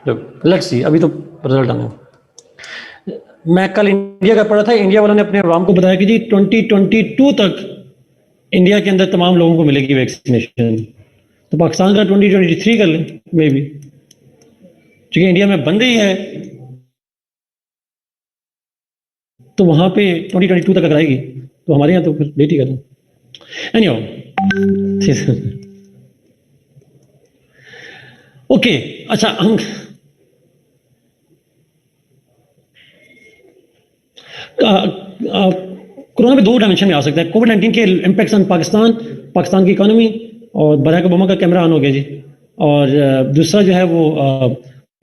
Let's see, अभी तो result आना है। मैं कल इंडिया का पढ़ा था, इंडिया वालों ने अपने अवाम को बताया कि जी 2022 तक इंडिया के अंदर तमाम लोगों को मिलेगी वैक्सीनेशन। तो पाकिस्तान का 2023 कर लें मे बी, क्योंकि इंडिया में बन रही है तो वहां पे 2022 तक अगर आएगी तो हमारे यहाँ तो फिर लेट ही कर लें। एनीहाउ, ओके, अच्छा हम कोरोना पे दो डायमेंशन में आ सकता है। कोविड-19 के इम्पैक्ट्स ऑन पाकिस्तान, पाकिस्तान की इकोनॉमी, और बराक ओबामा का कैमरा ऑन हो गया जी। और दूसरा जो है वो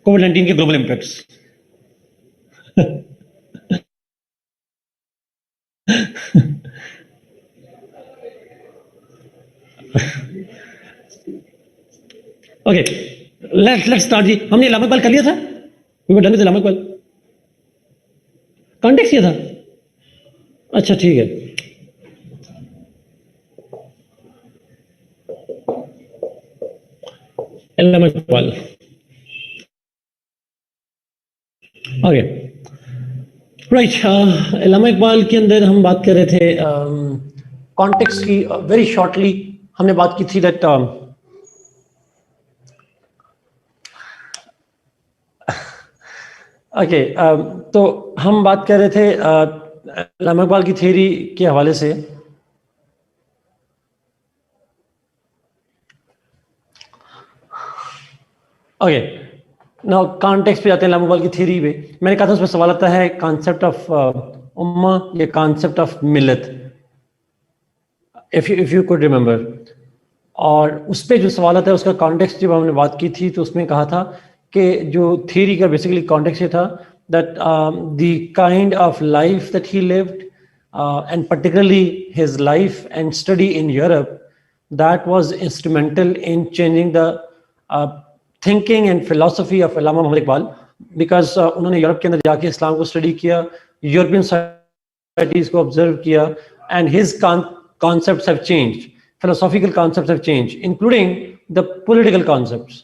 कोविड-19 के global impacts. Okay, let's start ji. हमने इलामा इकबाल कर लिया था, we were done with Allama Iqbal, context किया था। अच्छा ठीक है, इलामा इकबाल। ओके राइट, इलामा इकबाल के अंदर हम बात कर रहे थे कॉन्टेक्स्ट की। वेरी शॉर्टली हमने बात की थी दैट ओके, तो हम बात कर रहे थे इलामा इकबाल की थ्योरी के हवाले से। ओके, नाउ कॉन्टेक्स्ट पे जाते हैं इलामा इकबाल की थ्योरी पे। मैंने कहा था उसमें सवाल आता है कॉन्सेप्ट ऑफ उम्मा या concept of Millat, if you could remember. और उस पर जो सवाल आता है उसका कॉन्टेक्स्ट जब हमने बात की थी तो उसमें कहा था कि जो थ्योरी का बेसिकली कॉन्टेक्स्ट ये था that the kind of life that he lived and particularly his life and study in Europe, that was instrumental in changing the thinking and philosophy of Allama Mohammad Iqbal. Because उन्होंने यूरोप के अंदर जाके Islam को study किया, European societies को observe किया, and his concepts have changed, philosophical concepts have changed, including the political concepts.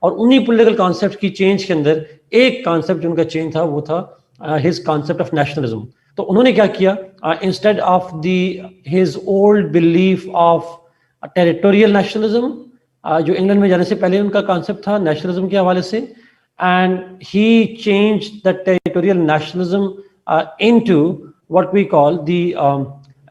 और उन्हीं political concepts की change के अंदर एक concept जो उनका change था वो था his concept of nationalism. तो उन्होंने क्या किया, instead of his old belief of territorial nationalism, जो इंग्लैंड में जाने से पहले उनका concept था nationalism के हवाले से, and he changed the territorial nationalism into what we call the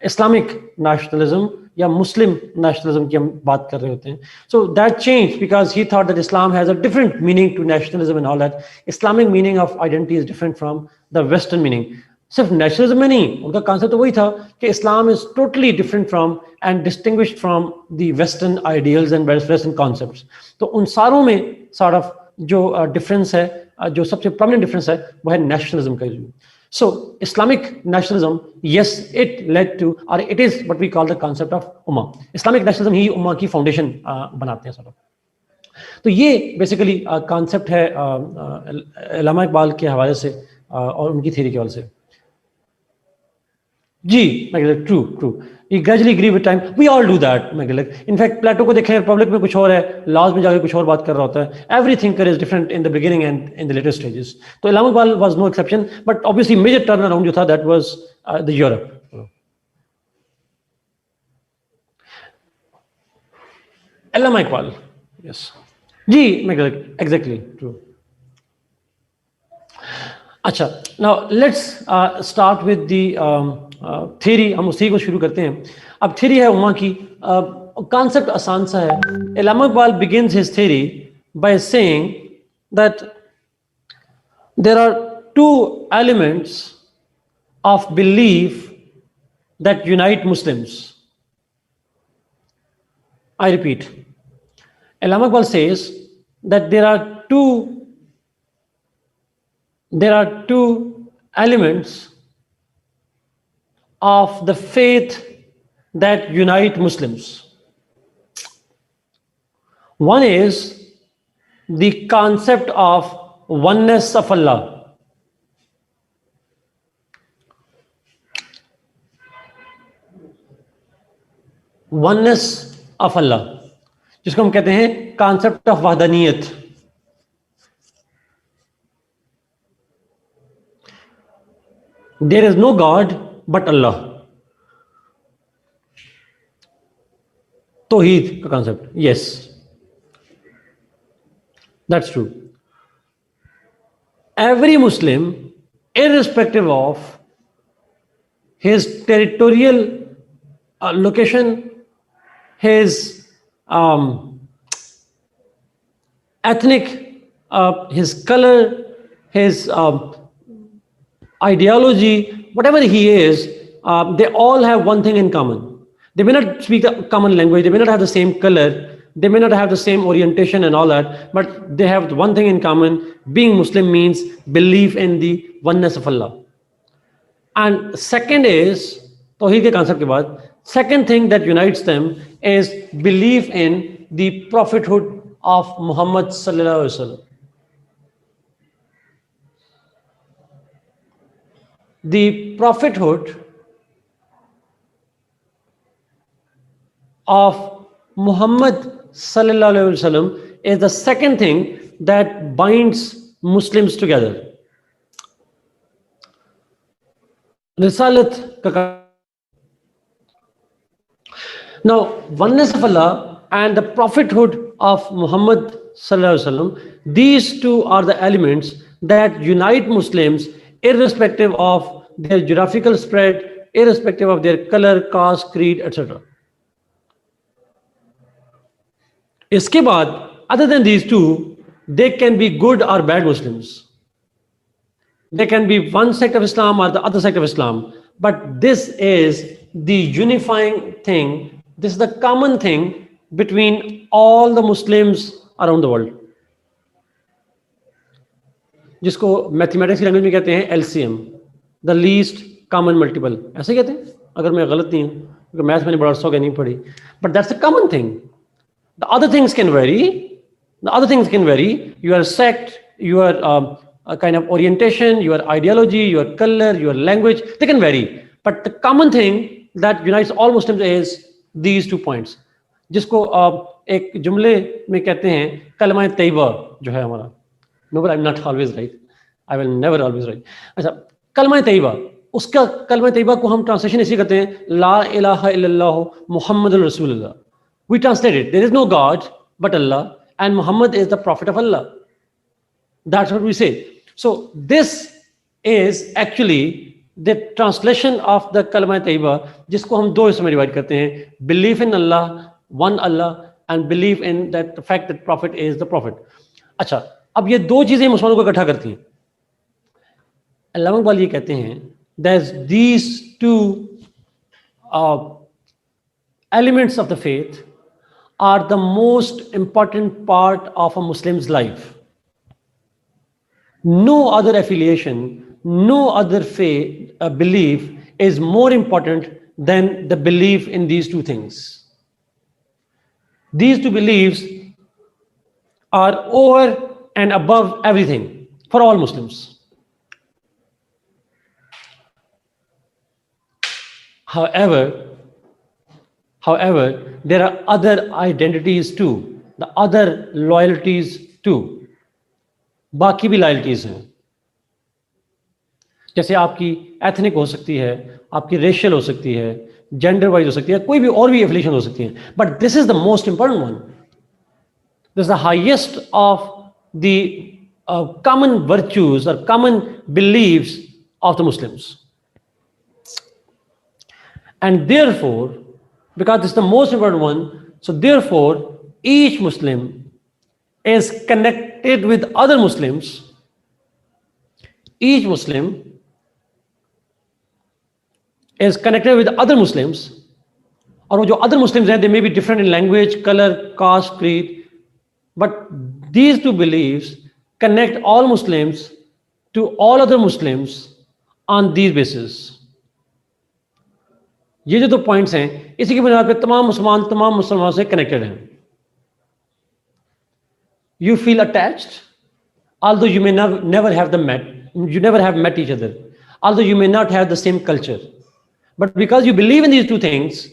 Islamic nationalism या Muslim nationalism की हम बात कर रहे होते हैं. So that changed because he thought that Islam has a different meaning to nationalism and all that. Islamic meaning of identity is different from the Western meaning. सिर्फ nationalism में नहीं, उनका कॉन्सेप्ट तो वही था कि Islam is totally different from and distinguished from the western ideals and western concepts. तो उन सारों में सॉर्ट ऑफ जो डिफरेंस है, जो सबसे प्रोमिनेंट डिफरेंस है वो है नेशनलिज्म का. So Islamic nationalism, yes, it led to, or it is what we call the concept of ummah. Islamic nationalism ही उम्मा की फाउंडेशन बनाते हैं सब. तो ये बेसिकली कॉन्सेप्ट है इल्लामा इकबाल के हवाले से और उनकी थ्योरी के हवाले से. जी true true, you gradually agree with time. We all do that. In fact, प्लेटो को देखें, रिपब्लिक में कुछ और है, लॉज में जाके कुछ और बात कर रहा होता है. Every thinker is different in the beginning and in the later stages. तो इल्लामा Iqbal was no exception, but obviously major turnaround जो था that was the Europe. इल्लामा Iqbal, yes. Ji exactly true. अच्छा, now let's start with the theory. हम उसी को शुरू करते हैं. अब थ्योरी है उम्मा की. कॉन्सेप्ट आसान सा है. इल्लामा Iqbal begins his theory by saying that there are two elements of belief that unite Muslims. I repeat, Illama Iqbal says that there are two elements of the faith that unite Muslims. One is the concept of oneness of Allah. Oneness of Allah, जिसको हम कहते हैं concept of वहदानियत. There is no God but Allah. Tawheed का concept. Yes, that's true. Every Muslim, irrespective of his territorial location, his ethnic, his color, his ideology, whatever he is, they all have one thing in common. They may not speak the common language, they may not have the same color, they may not have the same orientation and all that, but they have one thing in common. Being Muslim means belief in the oneness of Allah. And second is, Tawheed ke concept ke baad, second thing that unites them is belief in the prophethood of Muhammad sallallahu alaihi wasallam. The prophethood of Muhammad sallallahu alaihi wasallam is the second thing that binds Muslims together. Risalat ka. Now, oneness of Allah and the prophethood of Muhammad sallallahu alaihi wasallam, these two are the elements that unite Muslims irrespective of their geographical spread, irrespective of their color, caste, creed, etc. इसके बाद, other than these two, they can be good or bad Muslims. They can be one sect of Islam or the other sect of Islam. But this is the unifying thing. This is the common thing between all the Muslims around the world. जिसको mathematics की language में कहते हैं LCM, the least common multiple, ऐसे कहते हैं अगर मैं गलत नहीं हूँ, क्योंकि मैथ मैंने बड़ा अर्सा नहीं पढ़ी, but that's the common thing. The other things can vary. The other things can vary. Your sect, your kind of orientation, your ideology, your color, your language, they can vary. But the common thing that unites all Muslims is these 2 points. जिसको एक जुमले में कहते हैं कलमा तैयबा जो है हमारा. No, but I'm not always right. I will never always right. अच्छा, कलमा तैयबा, उसका कलमा तैयबा को हम ट्रांसलेशन इसी करते हैं ला इलाहा इल्लल्लाह मुहम्मदुर रसूलुल्लाह. We translate it. There is no God but Allah, and Muhammad is the prophet of Allah. That's what we say. So this is actually the translation of the kalma tayyiba, जिसको हम 2 हिस्सों में डिवाइड करते हैं. Belief in Allah, one Allah, and belief in that the fact that prophet is the prophet. अच्छा, अब ये 2 चीजें मुसलमानों को इकट्ठा करती हैं. अल्लामा इकबाल ये कहते हैं there's these 2 elements of the faith are the most important part of a Muslim's life. No other affiliation, no other faith, belief is more important than the belief in these 2 things. These 2 beliefs are over and above everything for all Muslims. However, there are other identities too, the other loyalties too. बाकी भी loyalties हैं. जैसे आपकी ethnic हो सकती है, आपकी racial हो सकती है, जेंडर वाइज हो सकती है, कोई भी और भी एफिलिएशन हो सकती है. But this is the most important one. This is the highest of the common virtues or common beliefs of the Muslims. And therefore, because this is the most important one, so therefore each Muslim is connected with other Muslims. Each Muslim is connected with other Muslims. और वो जो other Muslims हैं, they may be different in language, color, caste, creed, but these 2 beliefs connect all Muslims to all other Muslims on these basis. ये जो 2 points हैं, इसी की बुनियाद पे तमाम मुसलमानों से कनेक्टेड हैं. You feel attached, although you may never have met each other, although you may not have the same culture, but because you believe in these 2 things,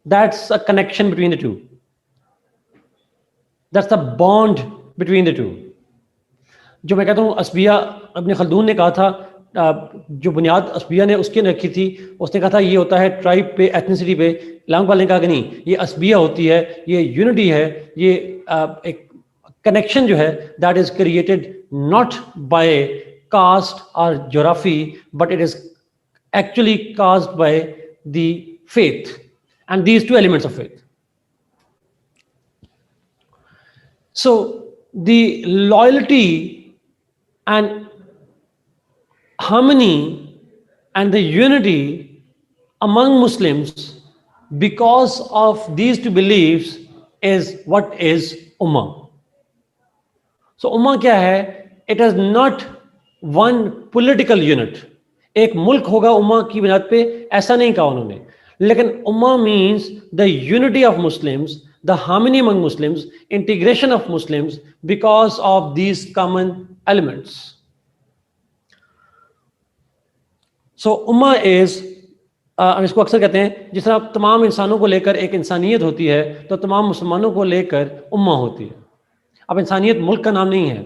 that's a connection between the 2. That's the bond between the 2. जो मैं कहता हूँ असबिया इब्न Khaldun ने कहा था जो बुनियाद असबिया ने उसके रखी थी, उसने कहा था ये होता है ट्राइब पे, एथनिसिटी पे। इलाहाबाद ने कहा कि नहीं, ये असबिया होती है, ये यूनिटी है, ये एक कनेक्शन जो है that is created not by caste और geography, but it is actually caused by the faith and these two elements of faith. So the loyalty and harmony and the unity among Muslims because of these two beliefs is what is Ummah. So Ummah क्या है? It is not one political unit. एक मुल्क होगा उम्मा की बुनियाद पे, ऐसा नहीं कहा उन्होंने, लेकिन ummah means the unity of Muslims, the harmony among Muslims, integration of Muslims because of these common elements. So ummah is, हम इसको अक्सर कहते हैं, जिस तरह तमाम इंसानों को लेकर एक इंसानियत होती है, तो तमाम मुसलमानों को लेकर उम्मा होती है. अब इंसानियत मुल्क का नाम नहीं है,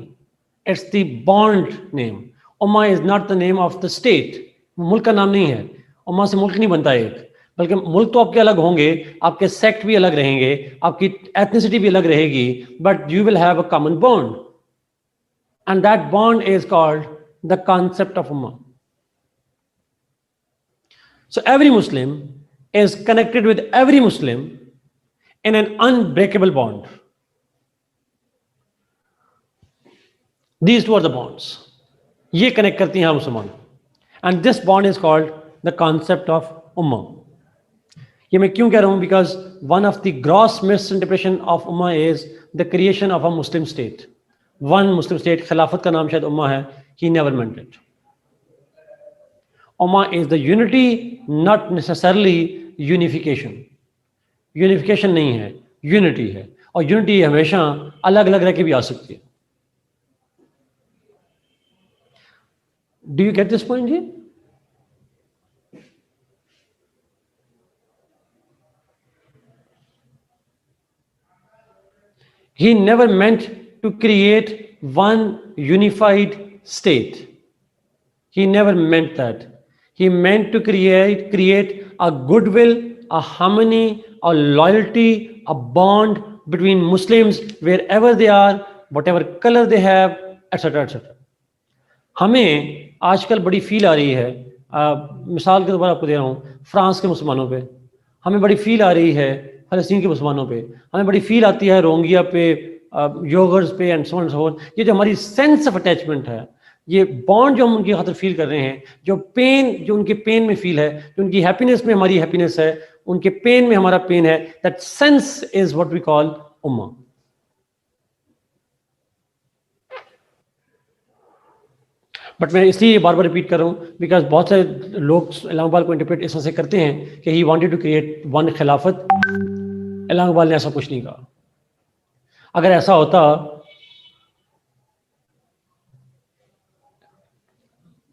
it's the bond name. Umma is not the name of the state. मुल्क का नाम नहीं है. उम्मा से मुल्क नहीं बनता एक, बल्कि मुल्क तो आपके अलग होंगे, आपके सेक्ट भी अलग रहेंगे, आपकी एथनिसिटी भी अलग रहेगी, but you will have a common bond, and that bond is called the concept of Umma. So every Muslim is connected with every Muslim in an unbreakable bond. These two are the bonds. ये connect करती हैं हम मुसलमान. And this bond is called the concept of Ummah. ये मैं क्यों कह रहा हूँ? Because one of the gross misinterpretation of Ummah is the creation of a Muslim state. One Muslim state, खिलाफत का नाम शायद उम्मा है. He never meant it. Ummah is the unity, not necessarily unification. Unification नहीं है, unity है, और unity हमेशा अलग अलग रह के भी आ सकती है. Do you get this point ji? He never meant to create one unified state. He never meant that. He meant to create a goodwill, a harmony, a loyalty, a bond between Muslims wherever they are, whatever color they have, etc. etc. हमें आजकल बड़ी feel आ रही है, मिसाल के तौर पर आपको दे रहा हूँ, फ्रांस के मुसलमानों पे हमें बड़ी फील आ रही है, फ़लस्तीन के मुसलमानों पे हमें बड़ी फील आती है, रोहिंग्या पे, योगर्स पे and so on so on. ये जो हमारी सेंस ऑफ अटैचमेंट है, ये बॉन्ड जो हम उनकी खातिर फील कर रहे हैं, जो पेन जो उनके पेन में फील है, जो उनकी हैप्पीनेस में हमारी हैप्पीनेस है, उनके पेन में हमारा पेन है, that sense is what we call उम्मा. बट मैं इसलिए बार बार रिपीट कर रहा हूँ बिकॉज बहुत सारे लोग इलाहाबाद को इंटरप्रेट इस तरह से करते हैं कि he wanted to create one खिलाफत. इलाहाबाद ने ऐसा कुछ नहीं कहा. अगर ऐसा होता,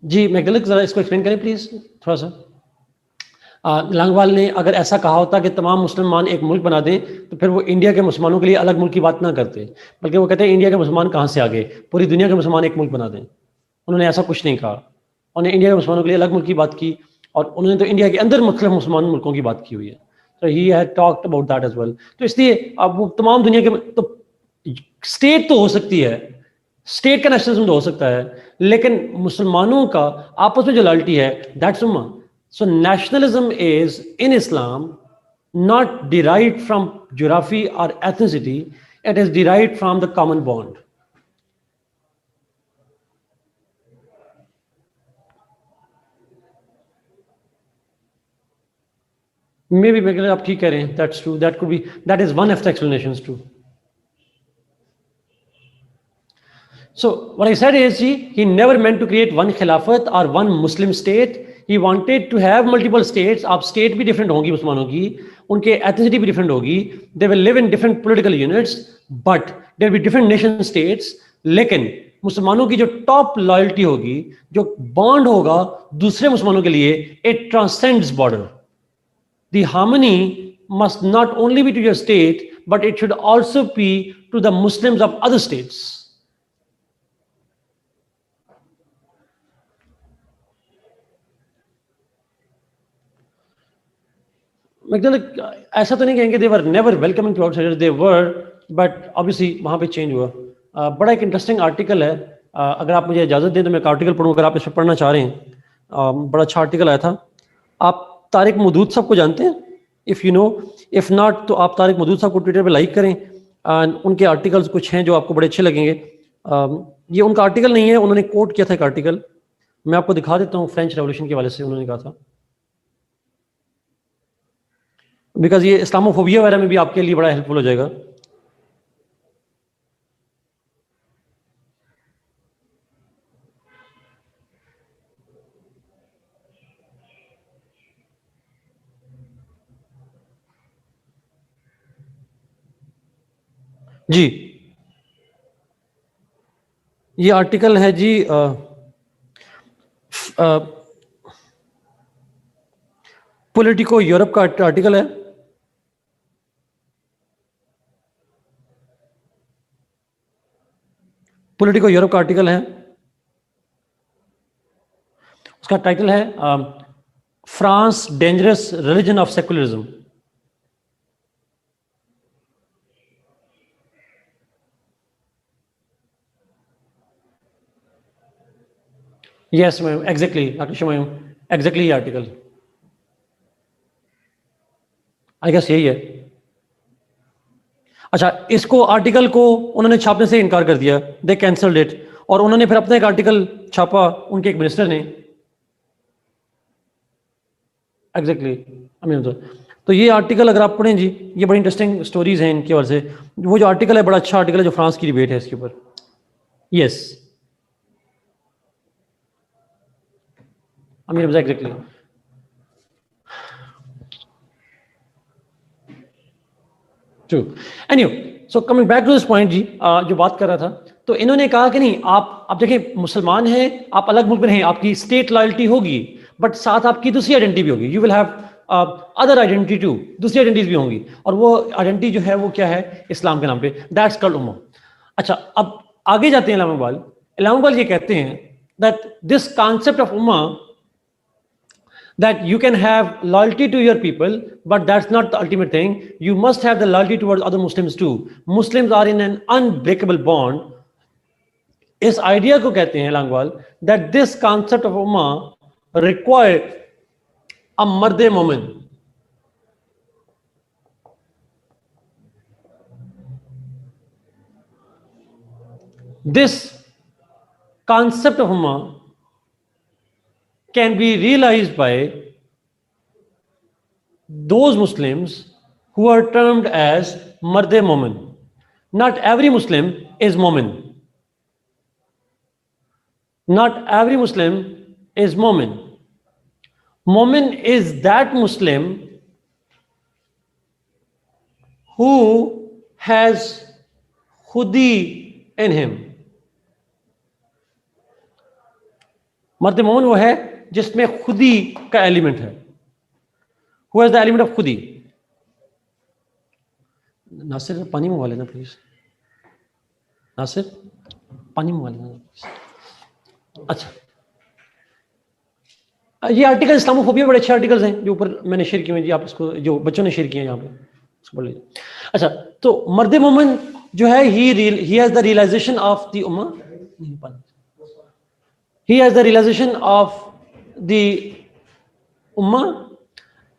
जी मैगदलिक जरा इसको एक्सप्लेन करें प्लीज थोड़ा सा. लांगवाल ने अगर ऐसा कहा होता कि तमाम मुसलमान एक मुल्क बना दें, तो फिर वो इंडिया के मुसलमानों के लिए अलग मुल्क की बात ना करते, बल्कि वो कहते हैं इंडिया के मुसलमान कहाँ से आ गए, पूरी दुनिया के मुसलमान एक मुल्क बना दें. उन्होंने ऐसा कुछ नहीं कहा. उन्होंने इंडिया के मुसलमानों के लिए अलग मुल्क की बात की, और उन्होंने तो इंडिया के अंदर मुख्तलिफ मुसलमान मुल्कों की बात की हुई है. तो he had talked about that as well. तो इसलिए अब वो तमाम दुनिया के, तो स्टेट तो हो सकती है, स्टेट का नेशनलिज्म तो हो सकता है, लेकिन मुसलमानों का आपस में जो लॉयल्टी है, that's ummah. So nationalism is in Islam not derived from geography और ethnicity, it is derived from the common bond. Maybe आप ठीक कह रहे हैं, that's true, that could be, that is one of the explanations too. So what I said is he never meant to create one khilafat or one Muslim state. He wanted to have multiple states. आप state भी different होंगी मुसलमानों की, उनके ethnicity भी different होगी, they will live in different political units, but there will be different nation states. लेकिन मुसलमानों की जो top loyalty होगी, जो bond होगा दूसरे मुसलमानों के लिए, it transcends border. The harmony must not only be to your state, but it should also be to the Muslims of other states. मतलब ऐसा तो नहीं कहेंगे they were never welcoming to outsiders, they were, but obviously वहाँ पे change हुआ। बड़ा एक इंटरेस्टिंग आर्टिकल है, अगर आप मुझे इजाज़त दें तो मैं एक आर्टिकल पढ़ूँ, अगर आप इस पर पढ़ना चाह रहे हैं। बड़ा अच्छा आर्टिकल आया था। आप तारिक मदूद साहब को जानते हैं? If you know, if not तो आप तारिक मदूद साहब को ट्विटर पे लाइक करें। उनके आर्टिकल्स कुछ हैं जो आपको बड़े अच्छे लगेंगे। ये उनका आर्टिकल नहीं है, उन्होंने कोट किया था एक आर्टिकल, मैं आपको दिखा देता हूँ। फ्रेंच रेवोल्यूशन के हवाले से उन्होंने कहा था, बिकॉज ये इस्लामोफोबिया वगैरह में भी आपके लिए बड़ा हेल्पफुल हो जाएगा। जी, ये आर्टिकल है जी, पॉलिटिको यूरोप का आर्टिकल है। पॉलिटिको यूरोप का आर्टिकल है, उसका टाइटल है France dangerous religion of secularism. Yes ma'am, exactly doctor Shamayun, exactly ये आर्टिकल, आई गेस यही है। अच्छा, इसको आर्टिकल को उन्होंने छापने से इनकार कर दिया, दे कैंसल्ड इट, और उन्होंने फिर अपना एक आर्टिकल छापा, उनके एक मिनिस्टर ने। एग्जैक्टली, तो ये आर्टिकल अगर आप पढ़ें जी, ये बड़ी इंटरेस्टिंग स्टोरीज हैं इनकी वजह से। वो जो आर्टिकल है बड़ा अच्छा आर्टिकल है, जो फ्रांस की डिबेट है इसके ऊपर। Yes, Amir Hamza, exactly. True. Anyway, so coming back to this point जी, जो बात कर रहा था, तो इन्होंने कहा कि नहीं, आप देखिए मुसलमान हैं, आप अलग मुल्क में हैं, आपकी स्टेट लॉयल्टी होगी, बट साथ आपकी दूसरी आइडेंटिटी भी होगी, you will have other identity too, दूसरी आइडेंटिटीज भी होंगी, और वो आइडेंटिटी जो है वो क्या है, इस्लाम के नाम पे, दैट्स कॉल्ड उम्मा। अच्छा, अब आगे जाते हैं इमाम इकबाल। इमाम इकबाल ये कहते हैं that this concept of Umma, that you can have loyalty to your people, but that's not the ultimate thing. You must have the loyalty towards other Muslims too. Muslims are in an unbreakable bond. इस idea को कहते हैं लांगवाल, that this concept of ummah required a मर्द मोमिन। This concept of ummah can be realized by those Muslims who are termed as मर्द मोमिन। Not every Muslim is मोमिन, not every Muslim is मोमिन। मोमिन is that Muslim who has खुदी in him। मर्द मोमिन वो है जिसमें खुदी का एलिमेंट है। Who has the element of खुदी? नासिर, पानी मंगवा लेना प्लीज। नासिर, पानी मंगवा लेना। अच्छा, ये आर्टिकल इस्लामोफोबिया बड़े अच्छे आर्टिकल्स हैं जो ऊपर मैंने शेयर किए हैं जी, आप इसको जो बच्चों ने शेयर किए हैं यहाँ पे उसको पढ़ लीजिए। अच्छा, तो मर्द मोमिन जो है, he has the realization of the Umma, he has the realization of the Umma,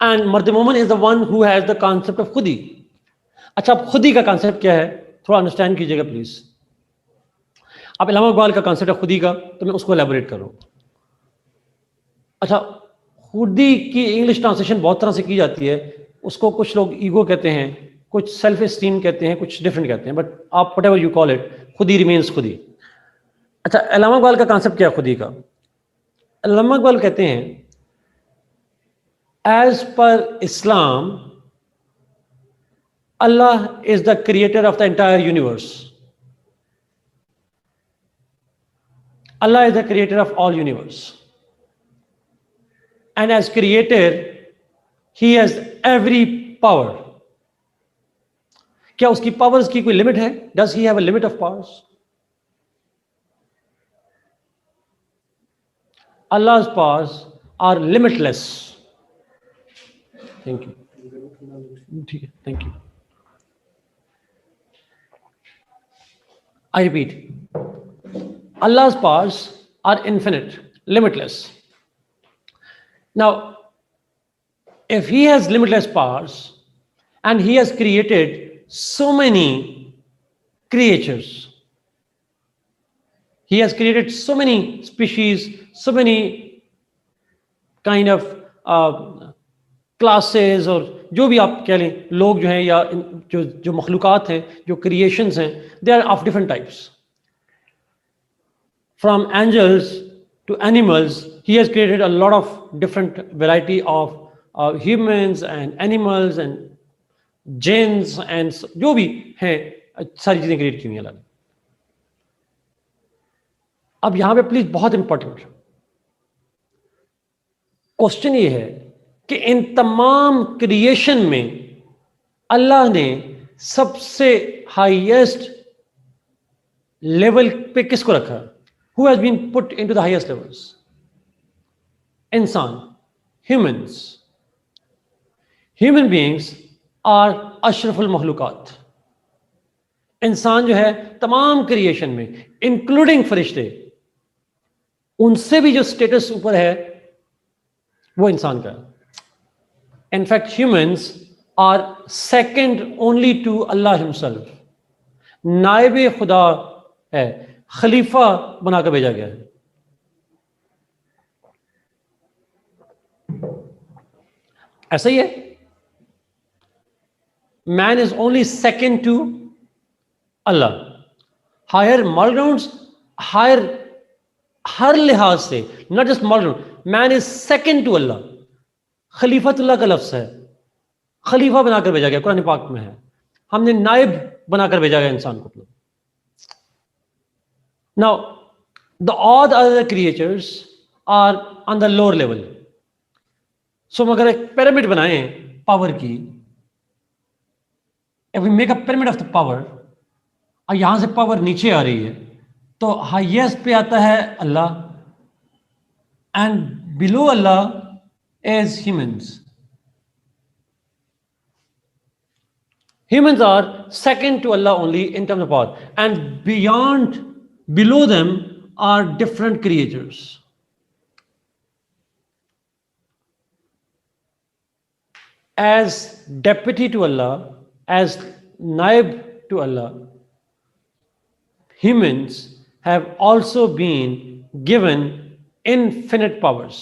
and मर्द मोमिन is the one who has the concept of खुदी। अच्छा, अब खुदी का कॉन्सेप्ट क्या है, थोड़ा अंडरस्टैंड कीजिएगा प्लीज। अब इल्लामा इकबाल का कॉन्सेप्ट है खुदी का, तो मैं उसको एलैबोरेट कर रहा हूं। अच्छा, खुदी की इंग्लिश ट्रांसलेशन बहुत तरह से की जाती है, उसको कुछ लोग ईगो कहते हैं, कुछ सेल्फ एस्टीम कहते हैं, कुछ डिफरेंट कहते हैं, बट आप व्हाटएवर यू कॉल इट, खुदी रिमेन्स खुदी। अच्छा, इल्लामा इकबाल का कॉन्सेप्ट क्या है खुदी का? इल्लामा इकबाल कहते हैं, as per Islam, Allah is the creator of the entire universe. Allah is the creator of all universe. And as creator, he has every power. क्या उसकी पावर्स की कोई लिमिट है? Does he have a limit of powers? Allah's powers are limitless. Thank you. ठीक है, thank you. I repeat, Allah's powers are infinite, limitless. Now, if He has limitless powers and He has created so many creatures, He has created so many species, so many kind of classes और जो भी आप कह लें, लोग जो हैं या जो मखलूक़ात हैं, जो क्रिएशंस हैं, they are of different types. From angels to animals, He has created a lot of different variety of humans and animals and jinns and जो भी हैं, सारी चीज़ें क्रिएट की हुई हैं अल्लाह ने. अब यहाँ पे प्लीज बहुत इंपॉर्टेंट क्वेश्चन ये है कि इन तमाम क्रिएशन में अल्लाह ने सबसे हाईएस्ट लेवल पे किसको रखा? Who has been put into the highest levels? इंसान, ह्यूमंस. ह्यूमन बीइंग्स आर अशरफुल मखलूकात. इंसान जो है तमाम क्रिएशन में, इंक्लूडिंग फरिश्ते, उनसे भी जो स्टेटस ऊपर है वो इंसान का है. In fact humans are second only to Allah himself. नायबे खुदा है, खलीफा बनाकर भेजा गया है. ऐसा ही है. Man is only second to Allah. Higher moral grounds, higher हर लिहाज से, not just moral ground, man is second to Allah. खलीफतुल्लाह का लफ्ज है, खलीफा बनाकर भेजा गया, कुरान पाक में है. हमने नाइब बनाकर भेजा गया इंसान को. Now the all the other creatures are on the lower level. So हम अगर एक पिरामिड बनाएं पावर की, if we make a pyramid of the power, और यहां से पावर नीचे आ रही है, तो हाईएस्ट पे आता है Allah, and below Allah is humans. Humans are second to Allah only in terms of power, and beyond, below them are different creatures. As deputy to Allah, as naib to Allah, humans have also been given infinite powers.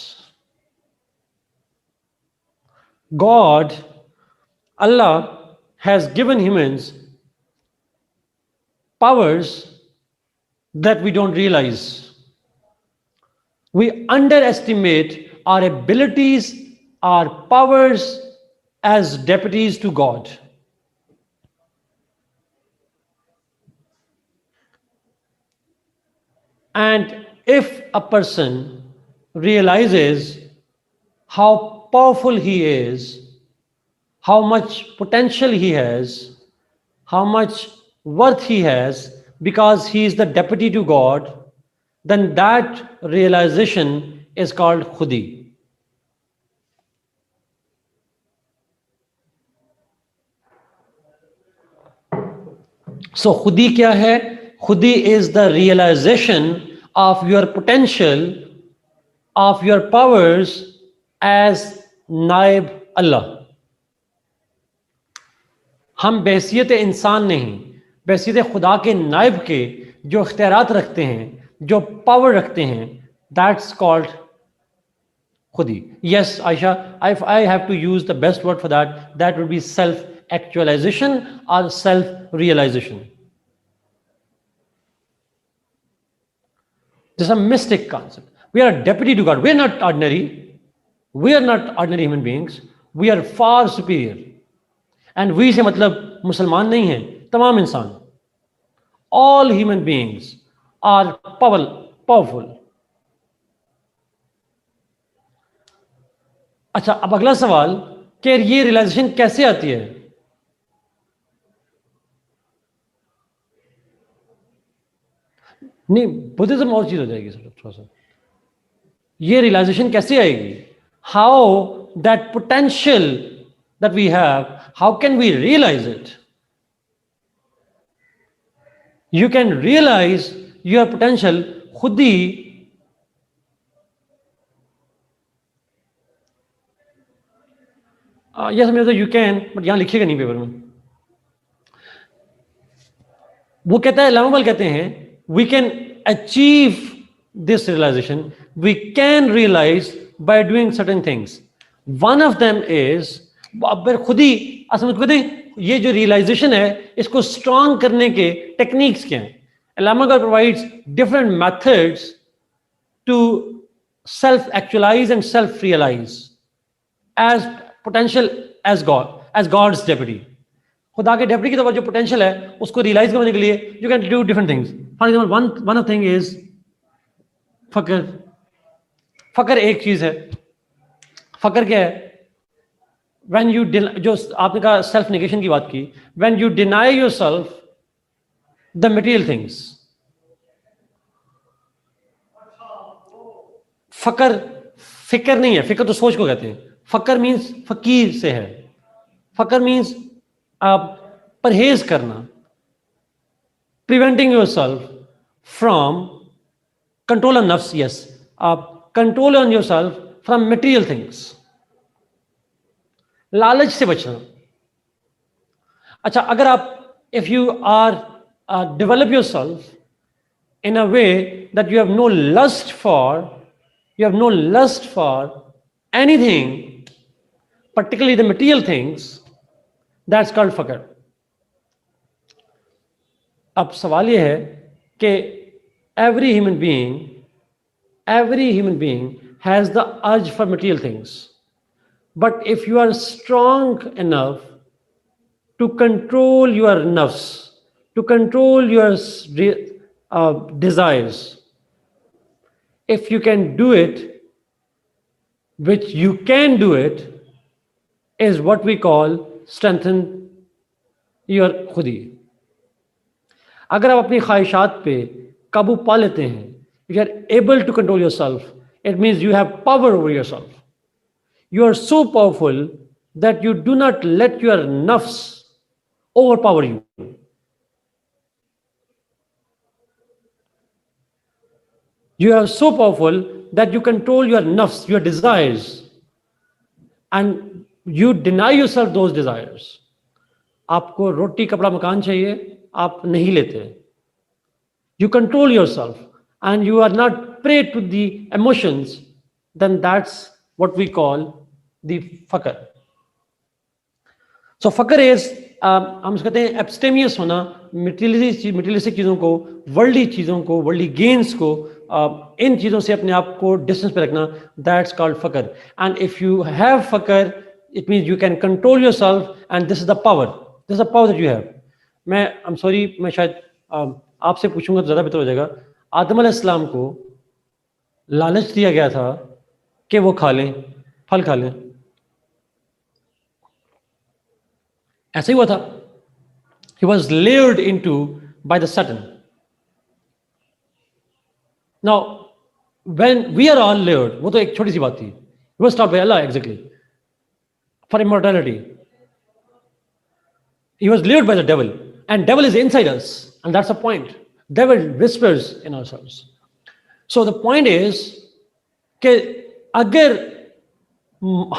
God, Allah, has given humans powers that we don't realize. We underestimate our abilities, our powers as deputies to God. And if a person realizes how powerful he is, how much potential he has, how much worth he has, because he is the deputy to God, then that realization is called khudi. So khudi kya hai? Khudi is the realization of your potential, of your powers as naib Allah. हम बहसियत इंसान नहीं, बहसियत खुदा के नाइब के जो इख्तियारात रखते हैं, जो पावर रखते हैं, दैट्स कॉल्ड खुदी. Yes Ayesha, I have to use the best word for that, that would be self actualization और self realization. This a mistake concept. We are deputy to God. We are not ordinary. We are not ordinary human beings. We are far superior. And we से मतलब मुसलमान नहीं है, तमाम इंसान. All human beings are powerful. अच्छा, अब अगला सवाल कि ये रियलाइजेशन कैसे आती है? नहीं, बुद्धिज्म और चीज हो जाएगी सर थोड़ा सा. ये रियलाइजेशन कैसे आएगी? How that potential that we have, how can we realize it? You can realize your potential खुद ही यह समझो यू कैन, बट यहां लिखिएगा नहीं पेपर में. वो कहता है, लामोबल कहते हैं, we can achieve this realization, we can realize by doing certain things. One of them is, अब खुद ही समझ कहते हैं ये जो रियलाइजेशन है इसको स्ट्रांग करने के टेक्निक्स क्या हैं. लामोबल provides different methods to self actualize and self realize as potential as God's deputy. खुदा के डेप्टी की तरफ जो पोटेंशियल है उसको रियलाइज करने के लिए you can do different things. For example one of thing is फकर. फकर एक चीज है. फकर क्या है? व्हेन यू जो आपने कहा सेल्फ नेगेशन की बात की, when you deny yourself the material things. फकर फिक्र नहीं है, फिक्र तो सोच को कहते हैं. फकर मीन्स फकीर से है. फकर मीन्स आप परहेज करना, preventing yourself from control on नफ्स. यस, आप control on yourself from material things. लालच से बचना. अच्छा, अगर आप if you are develop yourself in a way that you have no lust for anything, particularly the material things, that's called fakr. अब सवाल ये है कि every human being has the urge for material things, but if you are strong enough to control your nafs, to control your desires, if you can do it, which you can do it, is what we call strengthen your खुदी. अगर आप अपनी ख्वाहिशात पे काबू पा लेते हैं, you are able to control yourself, it means you have power over yourself. You are so powerful that you do not let your nafs overpower you. You are so powerful that you control your nafs, your desires, and you deny yourself those desires. आपको रोटी कपड़ा मकान चाहिए, आप नहीं लेते. You control yourself and you are not prey to the emotions, then that's what we call the fakr. So fakr is हम कहते हैं एब्स्टेमियस होना, मटेरियलिस्टिक चीज़ों को, वर्ल्डली चीज़ों को, वर्ल्डली गेन्स को, इन चीज़ों से अपने आप को डिस्टेंस पे रखना. दैट्स कॉल्ड फकर. एंड इफ यू हैव फकर, it means you can control yourself and this is the power. This is the power that you have. मैं आई एम सॉरी, मैं शायद आपसे पूछूंगा तो ज़्यादा बेहतर हो जाएगा. आदम अलैहिस्सलाम को लालच दिया गया था कि वो खा लें, फल खा लें. ऐसा ही हुआ था. He was lured into by the Satan. Now, when we are all lured, वो तो एक छोटी सी बात थी. He was taught by Allah exactly for immortality. He was lured by the devil, and devil is inside us, and that's the point. Devil whispers in ourselves. So the point is कि अगर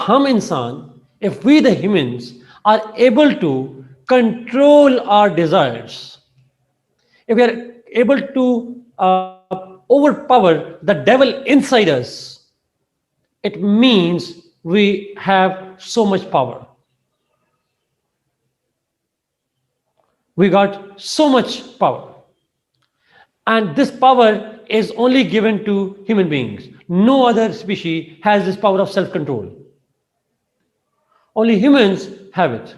हम इंसान, if we the humans are able to control our desires, if we are able to overpower the devil inside us, it means we have so much power. We got so much power. And this power is only given to human beings. No other species has this power of self-control. Only humans have it.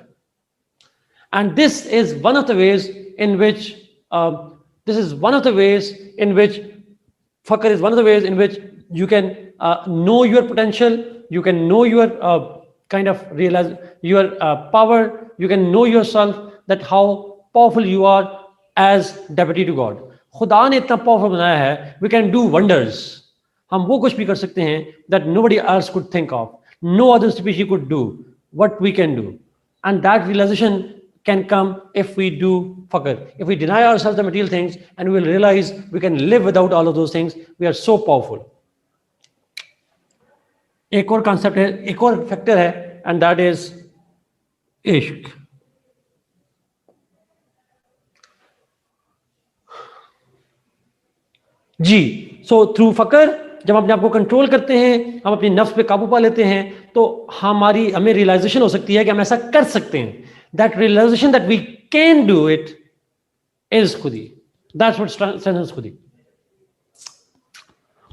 And this is one of the ways in which fakr is one of the ways in which you can know your potential, you can know your kind of realize your power, you can know yourself, that how powerful you are as deputy to God. खुदा ने इतना powerful बनाया है, we can do wonders. हम वो कुछ भी कर सकते हैं that nobody else could think of, no other species could do. what we can do. And that realization can come if we do faqr. If we deny ourselves the material things and we will realize we can live without all of those things, we are so powerful. एक और concept है, एक और factor है, and that is इश्क. जी, so through फकर जब अपने आप को कंट्रोल करते हैं, हम अपनी नफ्स पे काबू पा लेते हैं, तो हमें रियलाइजेशन हो सकती है कि हम ऐसा कर सकते हैं. That realization that we can do it is खुदी. That's what strengthens खुदी.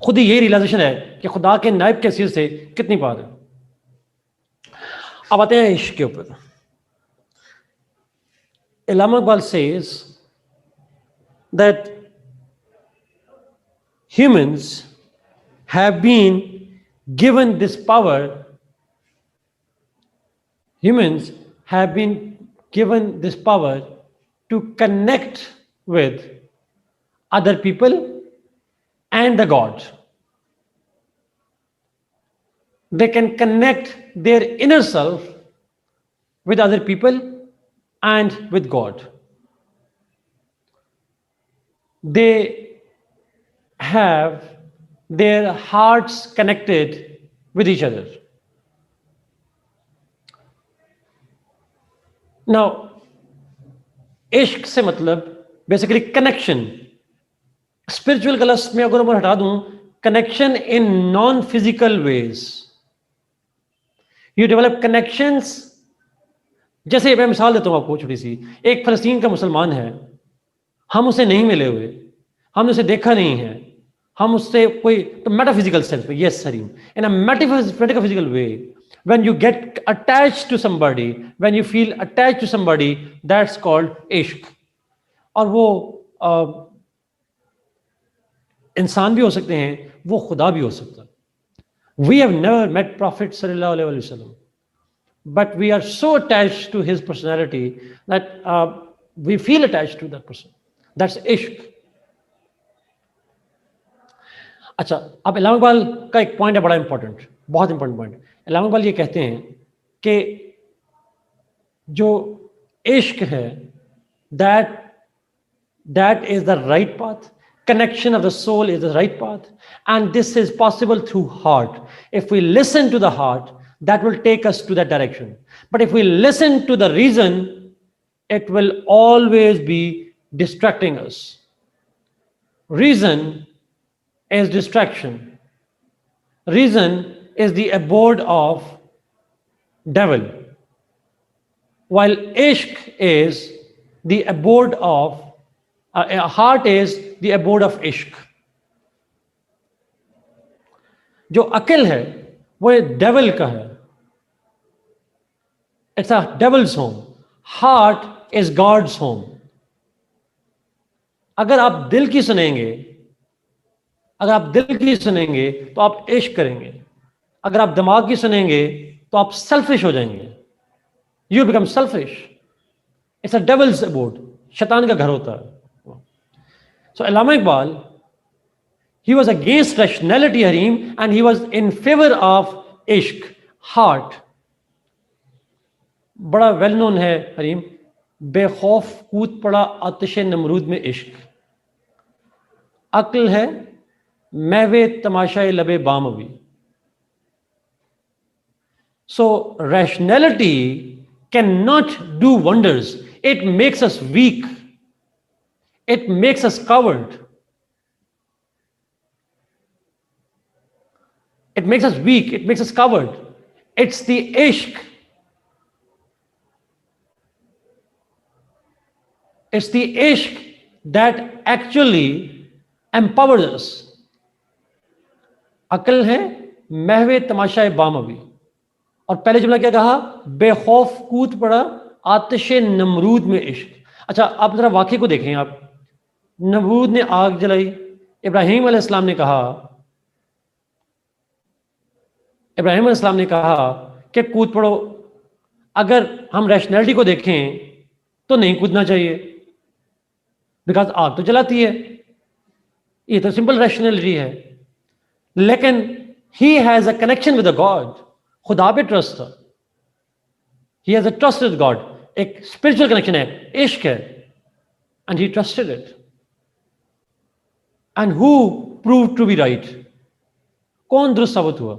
खुद ही ये रियलाइजेशन है कि खुदा के नायब के हैसियत से कितनी बात है. अब आते हैं इश्क के ऊपर. Allama Iqbal says that humans have been given this power. Humans have been given this power to connect with other people and the God. They can connect their inner self with other people and with God. They have their hearts connected with each other. Now, इश्क से मतलब basically connection. Spiritual colours में अगर मैं हटा दूं, connection in non physical ways. You develop connections. जैसे मैं मिसाल देता हूं आपको छोटी सी. एक फलस्तीन का मुसलमान है, हम उसे नहीं मिले हुए, हमने उसे देखा नहीं है, हम उससे कोई तो मेटाफिजिकल सेंस में, yes Sareem, in a metaphysical way, when you get attached to somebody, when you feel attached to somebody, that's called ishq. और वो इंसान भी हो सकते हैं, वो खुदा भी हो सकता है. We have never met Prophet sallallahu alaihi wasallam, but we are so attached to his personality that we feel attached to that person. That's ishq. अच्छा, अब अल्लामा इकबाल का एक पॉइंट है बड़ा इंपॉर्टेंट, बहुत इंपॉर्टेंट पॉइंट. अल्लामा इकबाल ये कहते हैं कि जो इश्क है, that is the right path. Connection of the soul is the right path, and this is possible through heart. If we listen to the heart, that will take us to that direction. But if we listen to the reason, it will always be distracting us. Reason is distraction. Reason is the abode of devil, while ishq is the abode of heart is the abode of ishq. जो अकल है वो devil का है. It's a devil's home. Heart is God's home. अगर आप दिल की सुनेंगे, अगर आप दिल की सुनेंगे तो आप इश्क करेंगे. अगर आप दिमाग की सुनेंगे तो आप सेल्फिश हो जाएंगे. You become selfish. It's a devil's abode. शैतान का घर होता है. सो Allama Iqbal, he was against rationality, Hareem, and he was in favor of इश्क, हार्ट. बड़ा वेल नोन है हरीम, बेखौफ कूद पड़ा आतिश नमरूद में इश्क. अक्ल है महवे तमाशाए लबे बामवी. So rationality cannot do wonders. It makes us weak. It makes us coward. It makes us weak. It makes us coward. It's the ishq. It's the ishq that actually empowers us. अकल है महवे तमाशाए बामवी. और पहले जुमला क्या कहा? बेखौफ कूद पड़ा आतिश नमरूद में इश्क. अच्छा, आप जरा वाक़े को देखें. आप, नमरूद ने आग जलाई, इब्राहिम अलैहिस्सलाम ने कहा कि कूद पड़ो. अगर हम रैशनैलिटी को देखें तो नहीं कूदना चाहिए, बिकॉज आग तो जलाती है. ये तो सिंपल रैशनैलिटी है. लेकिन he has a connection with the God. खुदा पे ट्रस्ट था. He has a trust with God. एक spiritual connection है, इश्क है, and he trusted it. And who proved to be right? कौन दुरुस्त साबित हुआ?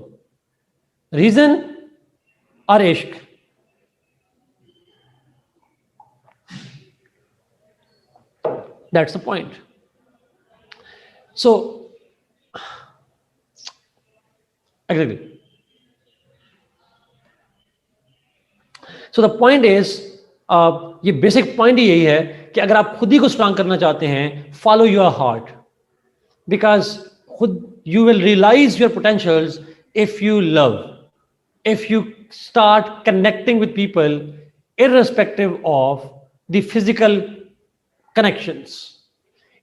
Reason or इश्क? That's the point. So, exactly. So the point is, ये बेसिक पॉइंट यही है कि अगर आप खुद ही को स्ट्रांग करना चाहते हैं, फॉलो योर हार्ट, बिकॉज खुद you will realize your potentials if you love, if you start connecting with people irrespective of the physical connections.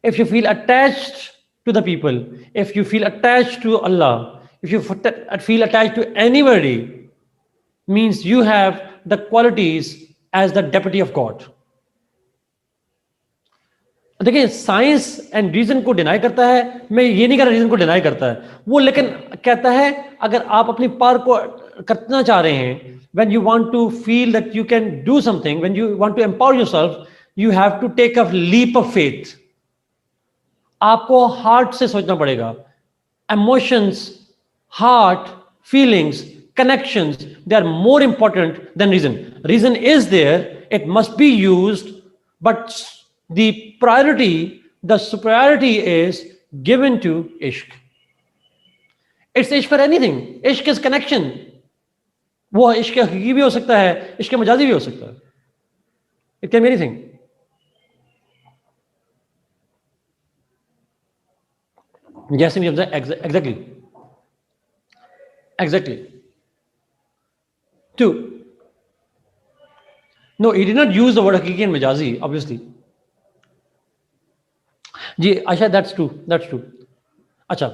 If you feel attached to the people, if you feel attached to Allah, if you feel attached to anybody, means you have the qualities as the deputy of God. देखिए, science and reason को deny करता है, मैं ये नहीं कह रहा reason को डिनाई करता है वो, लेकिन कहता है अगर आप अपनी पार को करना चाह रहे हैं, when you want to feel that you can do something, when you want to empower yourself, you have to take a leap of faith. आपको हार्ट से सोचना पड़ेगा. Emotions, heart, feelings, connections, they are more important than reason. Reason is there, it must be used, but the priority, the superiority is given to ishq. It's ishq for anything. Ishq is connection. वो इश्क हकीकी भी हो सकता है, इश्क मजाजी भी हो सकता है. It can be anything. Yes, exactly. Exactly. Two. No, he did not use the word hakiki and majazi, obviously. Ji, Aisha, that's true. That's true. अच्छा.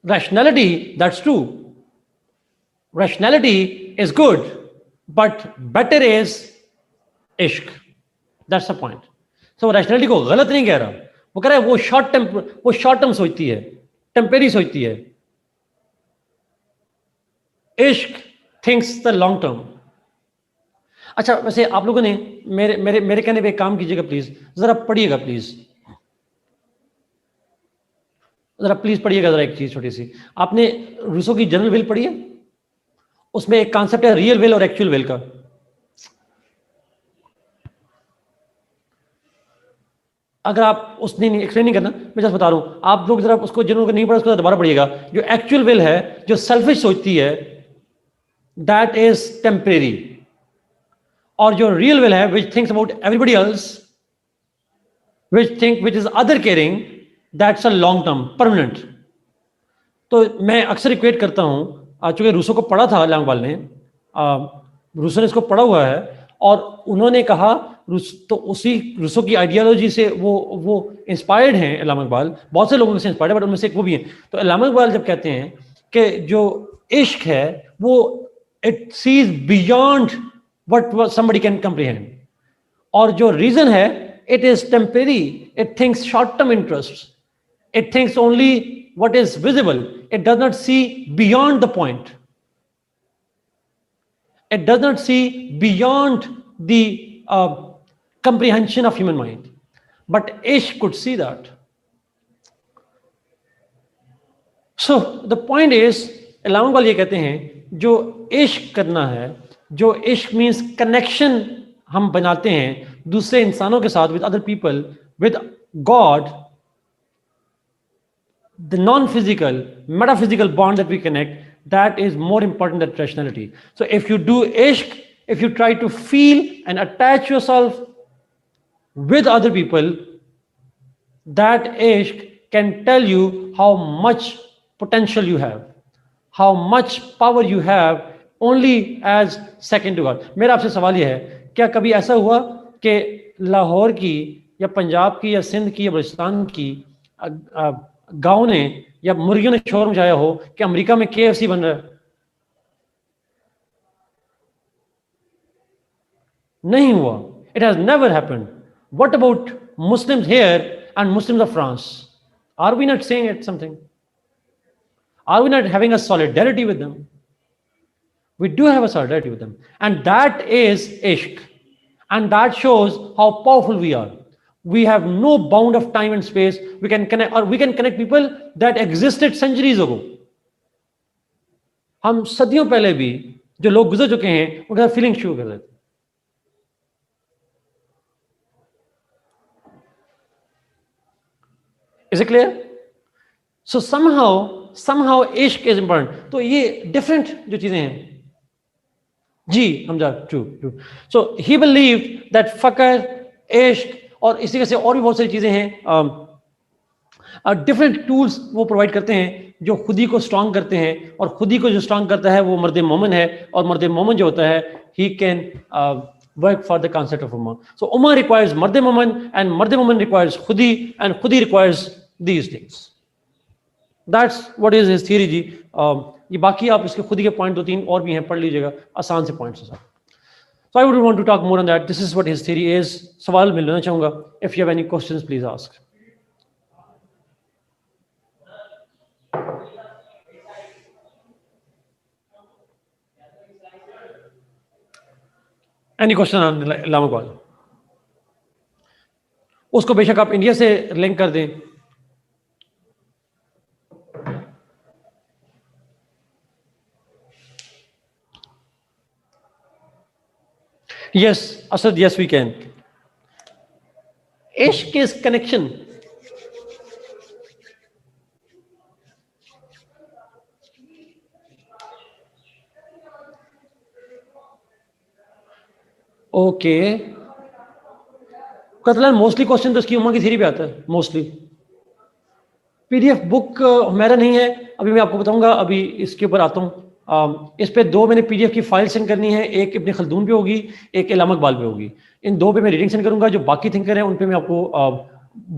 Rationality, that's true. Rationality is good, but better is ishq. That's the point. So rationality को गलत नहीं कह रहा, वो कह रहा है वो शॉर्ट टर्म सोचती है, टेम्परेरी सोचती है. इश्क थिंक्स द लॉन्ग टर्म. अच्छा, वैसे आप लोगों ने मेरे कहने पे काम कीजिएगा प्लीज, जरा पढ़िएगा प्लीज, जरा प्लीज पढ़िएगा जरा एक चीज छोटी सी. आपने रूसो की जनरल विल पढ़ी है? उसमें एक कॉन्सेप्ट है रियल विल और एक्चुअल विल का. अगर आप उसने एक्सप्लेन नहीं करना, मैं जस्ट बता रहा हूं, आप लोग जरा उसको जिन्होंने नहीं पढ़ा उसको दोबारा पढ़िएगा. जो एक्चुअल विल है, जो सेल्फिश सोचती है, दैट इज टेम्परेरी. और जो रियल विल है, which thinks about everybody else, which is other caring, that's a long term, permanent. तो मैं अक्सर इक्वेट करता हूं, चूंकि रूसो को पढ़ा था इलाहाबाद ने, रूसो ने इसको पढ़ा हुआ है, और उन्होंने कहा तो उसी रूसो की आइडियोलॉजी से वो इंस्पायर्ड हैं इलामा इकबाल, बहुत से लोगों से इंस्पायर्ड है, बट उनमें से एक वो भी हैं. तो इलामा इकबाल जब कहते हैं कि जो इश्क है वो it sees beyond what somebody can comprehend, और जो रीजन है it is temporary, it thinks short term interest, it thinks only what is visible, it does not see beyond the point, it does not see beyond the comprehension of human mind, but ishq could see that. So the point is, Allama Iqbal ये कहते हैं जो इश्क करना है, जो इश्क means connection हम बनाते हैं दूसरे इंसानों के साथ, with other people, with God, the non-physical, metaphysical bond that we connect, that is more important than rationality. So if you do ishq, if you try to feel and attach yourself with other people, that ishq can tell you how much potential you have, how much power you have, only as second to God. मेरा आपसे सवाल ये है, क्या कभी ऐसा हुआ कि लाहौर की या पंजाब की या सिंध की या बलूचिस्तान की गांव ने या मुर्गियों ने शोर मचाया हो कि अमेरिका में KFC बन रहा है? नहीं हुआ. It has never happened. What about Muslims here and Muslims of France? Are we not saying it something? Are we not having a solidarity with them? We do have a solidarity with them. And that is ishq. And that shows how powerful we are. We have no bound of time and space. We can connect, or we can connect people that existed centuries ago. हम सदियों पहले भी जो लोग गुजर चुके हैं उनके साथ फीलिंग शुरू कर देते. Is it clear? So somehow इश्क is important. तो ये different जो चीजें हैं. जी Hamza true. So he believe that फकर, इश्क और इसी तरह से और भी बहुत सारी चीजें हैं. डिफरेंट टूल्स वो प्रोवाइड करते हैं जो खुदी को स्ट्रांग करते हैं, और खुदी को जो स्ट्रांग करता है वो मर्द मोमन है, और मर्द मोमन जो होता है he can work for the concept of ummah. So ummah requires मर्द मोमन, एंड मर्द मोमन रिक्वायर्स खुदी, एंड खुदी requires these things. That's what is his theory जी. ये बाकी आप इसके खुद के पॉइंट 2-3 और भी हैं, पढ़ लीजिएगा, आसान से पॉइंट्स हैं. So I would want to talk more on that. This is what his theory is. सवाल मैं लेना चाहूँगा. If you have any questions, please ask. Any question on Allama Iqbal? उसको बेशक आप इंडिया से लिंक कर दें. Yes, Asad, yes we can. Ishq is connection. ओके. कतलान मोस्टली क्वेश्चन तो इसकी उम्मा की थ्योरी पे आता है मोस्टली. पीडीएफ बुक हमारा नहीं है, अभी मैं आपको बताऊंगा, अभी इसके ऊपर आता हूँ. इस पे 2 मैंने पीडीएफ की फाइल सेंड करनी है. एक इब्न खल्दून पे होगी, एक अल्लामा इकबाल पे होगी. इन 2 पे मैं रीडिंग सेंड करूंगा. जो बाकी थिंकर हैं उन पे मैं आपको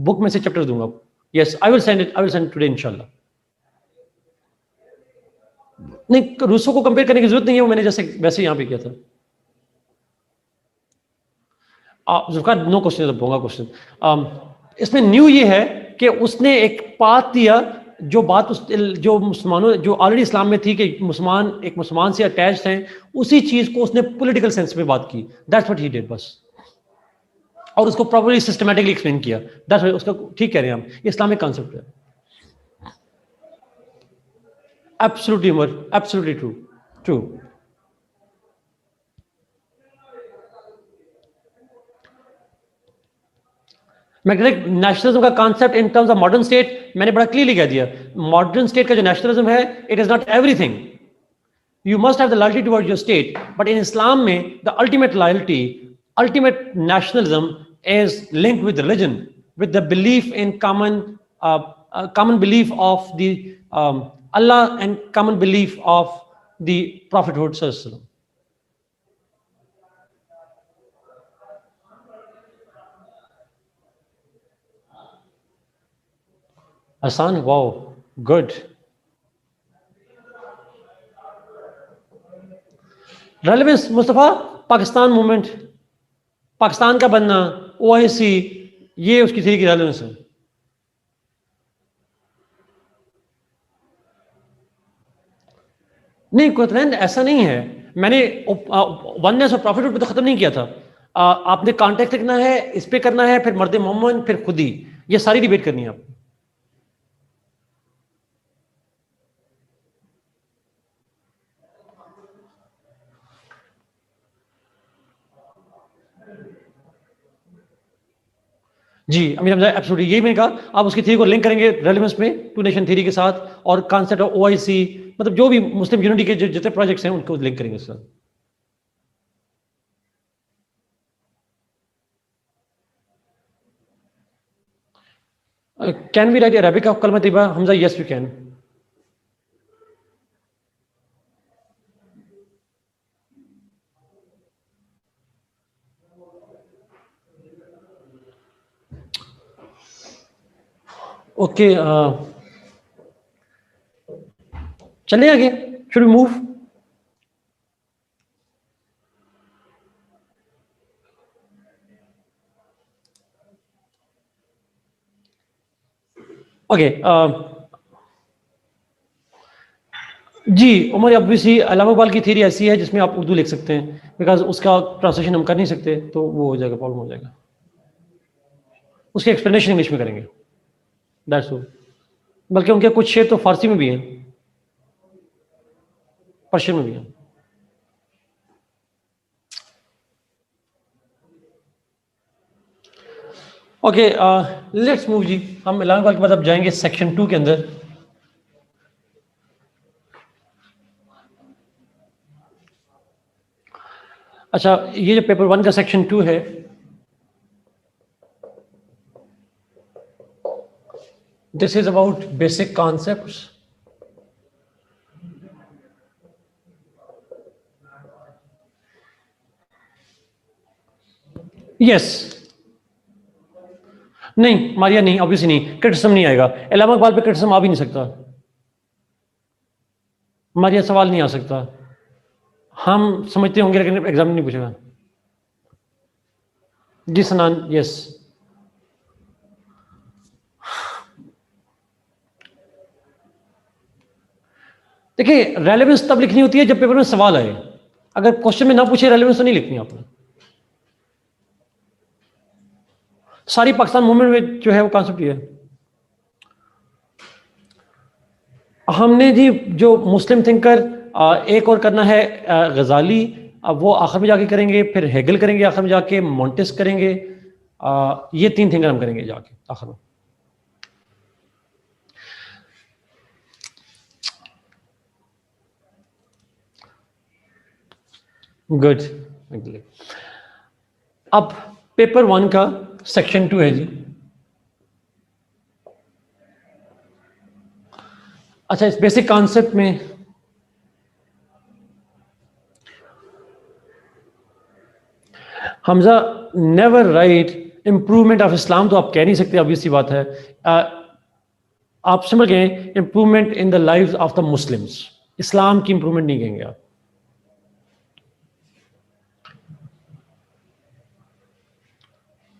बुक में से चैप्टर दूंगा. Yes, I will send today इंशाल्लाह. नहीं, रूसो को कंपेयर करने की जरूरत नहीं है, वो मैंने जैसे वैसे यहाँ पे किया था. जुल्फकार, नो क्वेश्चन, होगा क्वेश्चन. इसमें न्यू ये है कि उसने एक पाथ दिया, जो बात जो मुसलमानों जो ऑलरेडी इस्लाम में थी कि मुसलमान एक मुसलमान से अटैच्ड हैं, उसी चीज को उसने पॉलिटिकल सेंस में बात की. दैट्स व्हाट ही डिड बस. और उसको प्रॉपर्ली सिस्टमैटिकली एक्सप्लेन किया. दैट्स उसका ठीक कह रहे हैं हम, ये इस्लामिक कॉन्सेप्ट है. Absolutely Umar, absolutely true. Magnetic nationalism का concept in terms of modern state मैंने बड़ा क्लियरली कह दिया. मॉडर्न स्टेट का जो नेशनलिज्म है, it is not everything. You must have the loyalty towards your state, but in Islam में the ultimate loyalty, ultimate nationalism is linked with religion, with the belief in common belief of the Allah, and common belief of the prophethood sallallahu alaihi wasallam. Hassan, wow, good. Relevance, Mustafa, Pakistan movement, Pakistan का बनना, OIC, ये उसकी theory की relevance है. नहीं कोतलैंड ऐसा नहीं है. मैंने वननेस और प्रॉफिटहुड पे तो खत्म नहीं किया था. आपने कॉन्टेक्ट लिखना है, इस पे करना है, फिर मर्द मोमन, फिर खुदी, ये सारी डिबेट करनी है आपको. जी अमीर हमजा, एब्सोल्युटली यही मैंने कहा. आप उसकी थ्योरी को लिंक करेंगे रेलेवेंस में, टू नेशन थ्योरी के साथ, और कॉन्सेप्ट ऑफ ओआईसी, मतलब जो भी मुस्लिम यूनिटी के जितने प्रोजेक्ट्स हैं उनको लिंक करेंगे sir. Can we write Arabic of कलमा तैयबा? Hamza, yes we can. Okay, चले आगे. Should we move? ओके, जी उमर, ऑब्वियसली अल्लामा इकबाल की थ्योरी ऐसी है जिसमें आप उर्दू लिख सकते हैं, बिकॉज उसका ट्रांसलेशन हम कर नहीं सकते, तो वो हो जाएगा, प्रॉब्लम हो जाएगा। उसकी एक्सप्लेनेशन इंग्लिश में करेंगे, दैट्स ऑल। बल्कि उनके कुछ शेर तो फारसी में भी हैं, पर्शियन में भी हैं। ओके, लेट्स मूव जी। हम अल्लामा इकबाल के बाद अब जाएंगे सेक्शन 2 के अंदर। अच्छा, ये जो पेपर 1 का सेक्शन 2 है, this is about basic concepts. Yes, नहीं मारिया नहीं, ऑब्वियसली नहीं, क्रिटिसिज्म नहीं आएगा अल्लामा इकबाल पे, क्रिटिसिज्म आ भी नहीं सकता, मारिया सवाल नहीं आ सकता। हम समझते होंगे लेकिन एग्जाम में नहीं पूछेगा। जी सनान, यस। देखिए, रेलेवेंस तब लिखनी होती है जब पेपर में सवाल आए। अगर क्वेश्चन में ना पूछे रेलेवेंस तो नहीं लिखनी आपने। सारी पाकिस्तान मूवमेंट में जो है वो कॉन्सेप्ट ये है। हमने जी जो मुस्लिम थिंकर एक और करना है गजाली, अब वो आखिर में जाके करेंगे, फिर हेगल करेंगे आखिर में जाके, मॉन्टेस करेंगे, ये 3 थिंकर हम करेंगे जाके आखिर में। गुड। अब पेपर 1 का सेक्शन 2 है जी। अच्छा, इस बेसिक कॉन्सेप्ट में Hamza never write improvement of Islam, तो आप कह नहीं सकते, ऑब्वियस सी बात है। आप समझ गए, improvement in the lives of the Muslims, Islam की इंप्रूवमेंट नहीं कहेंगे आप।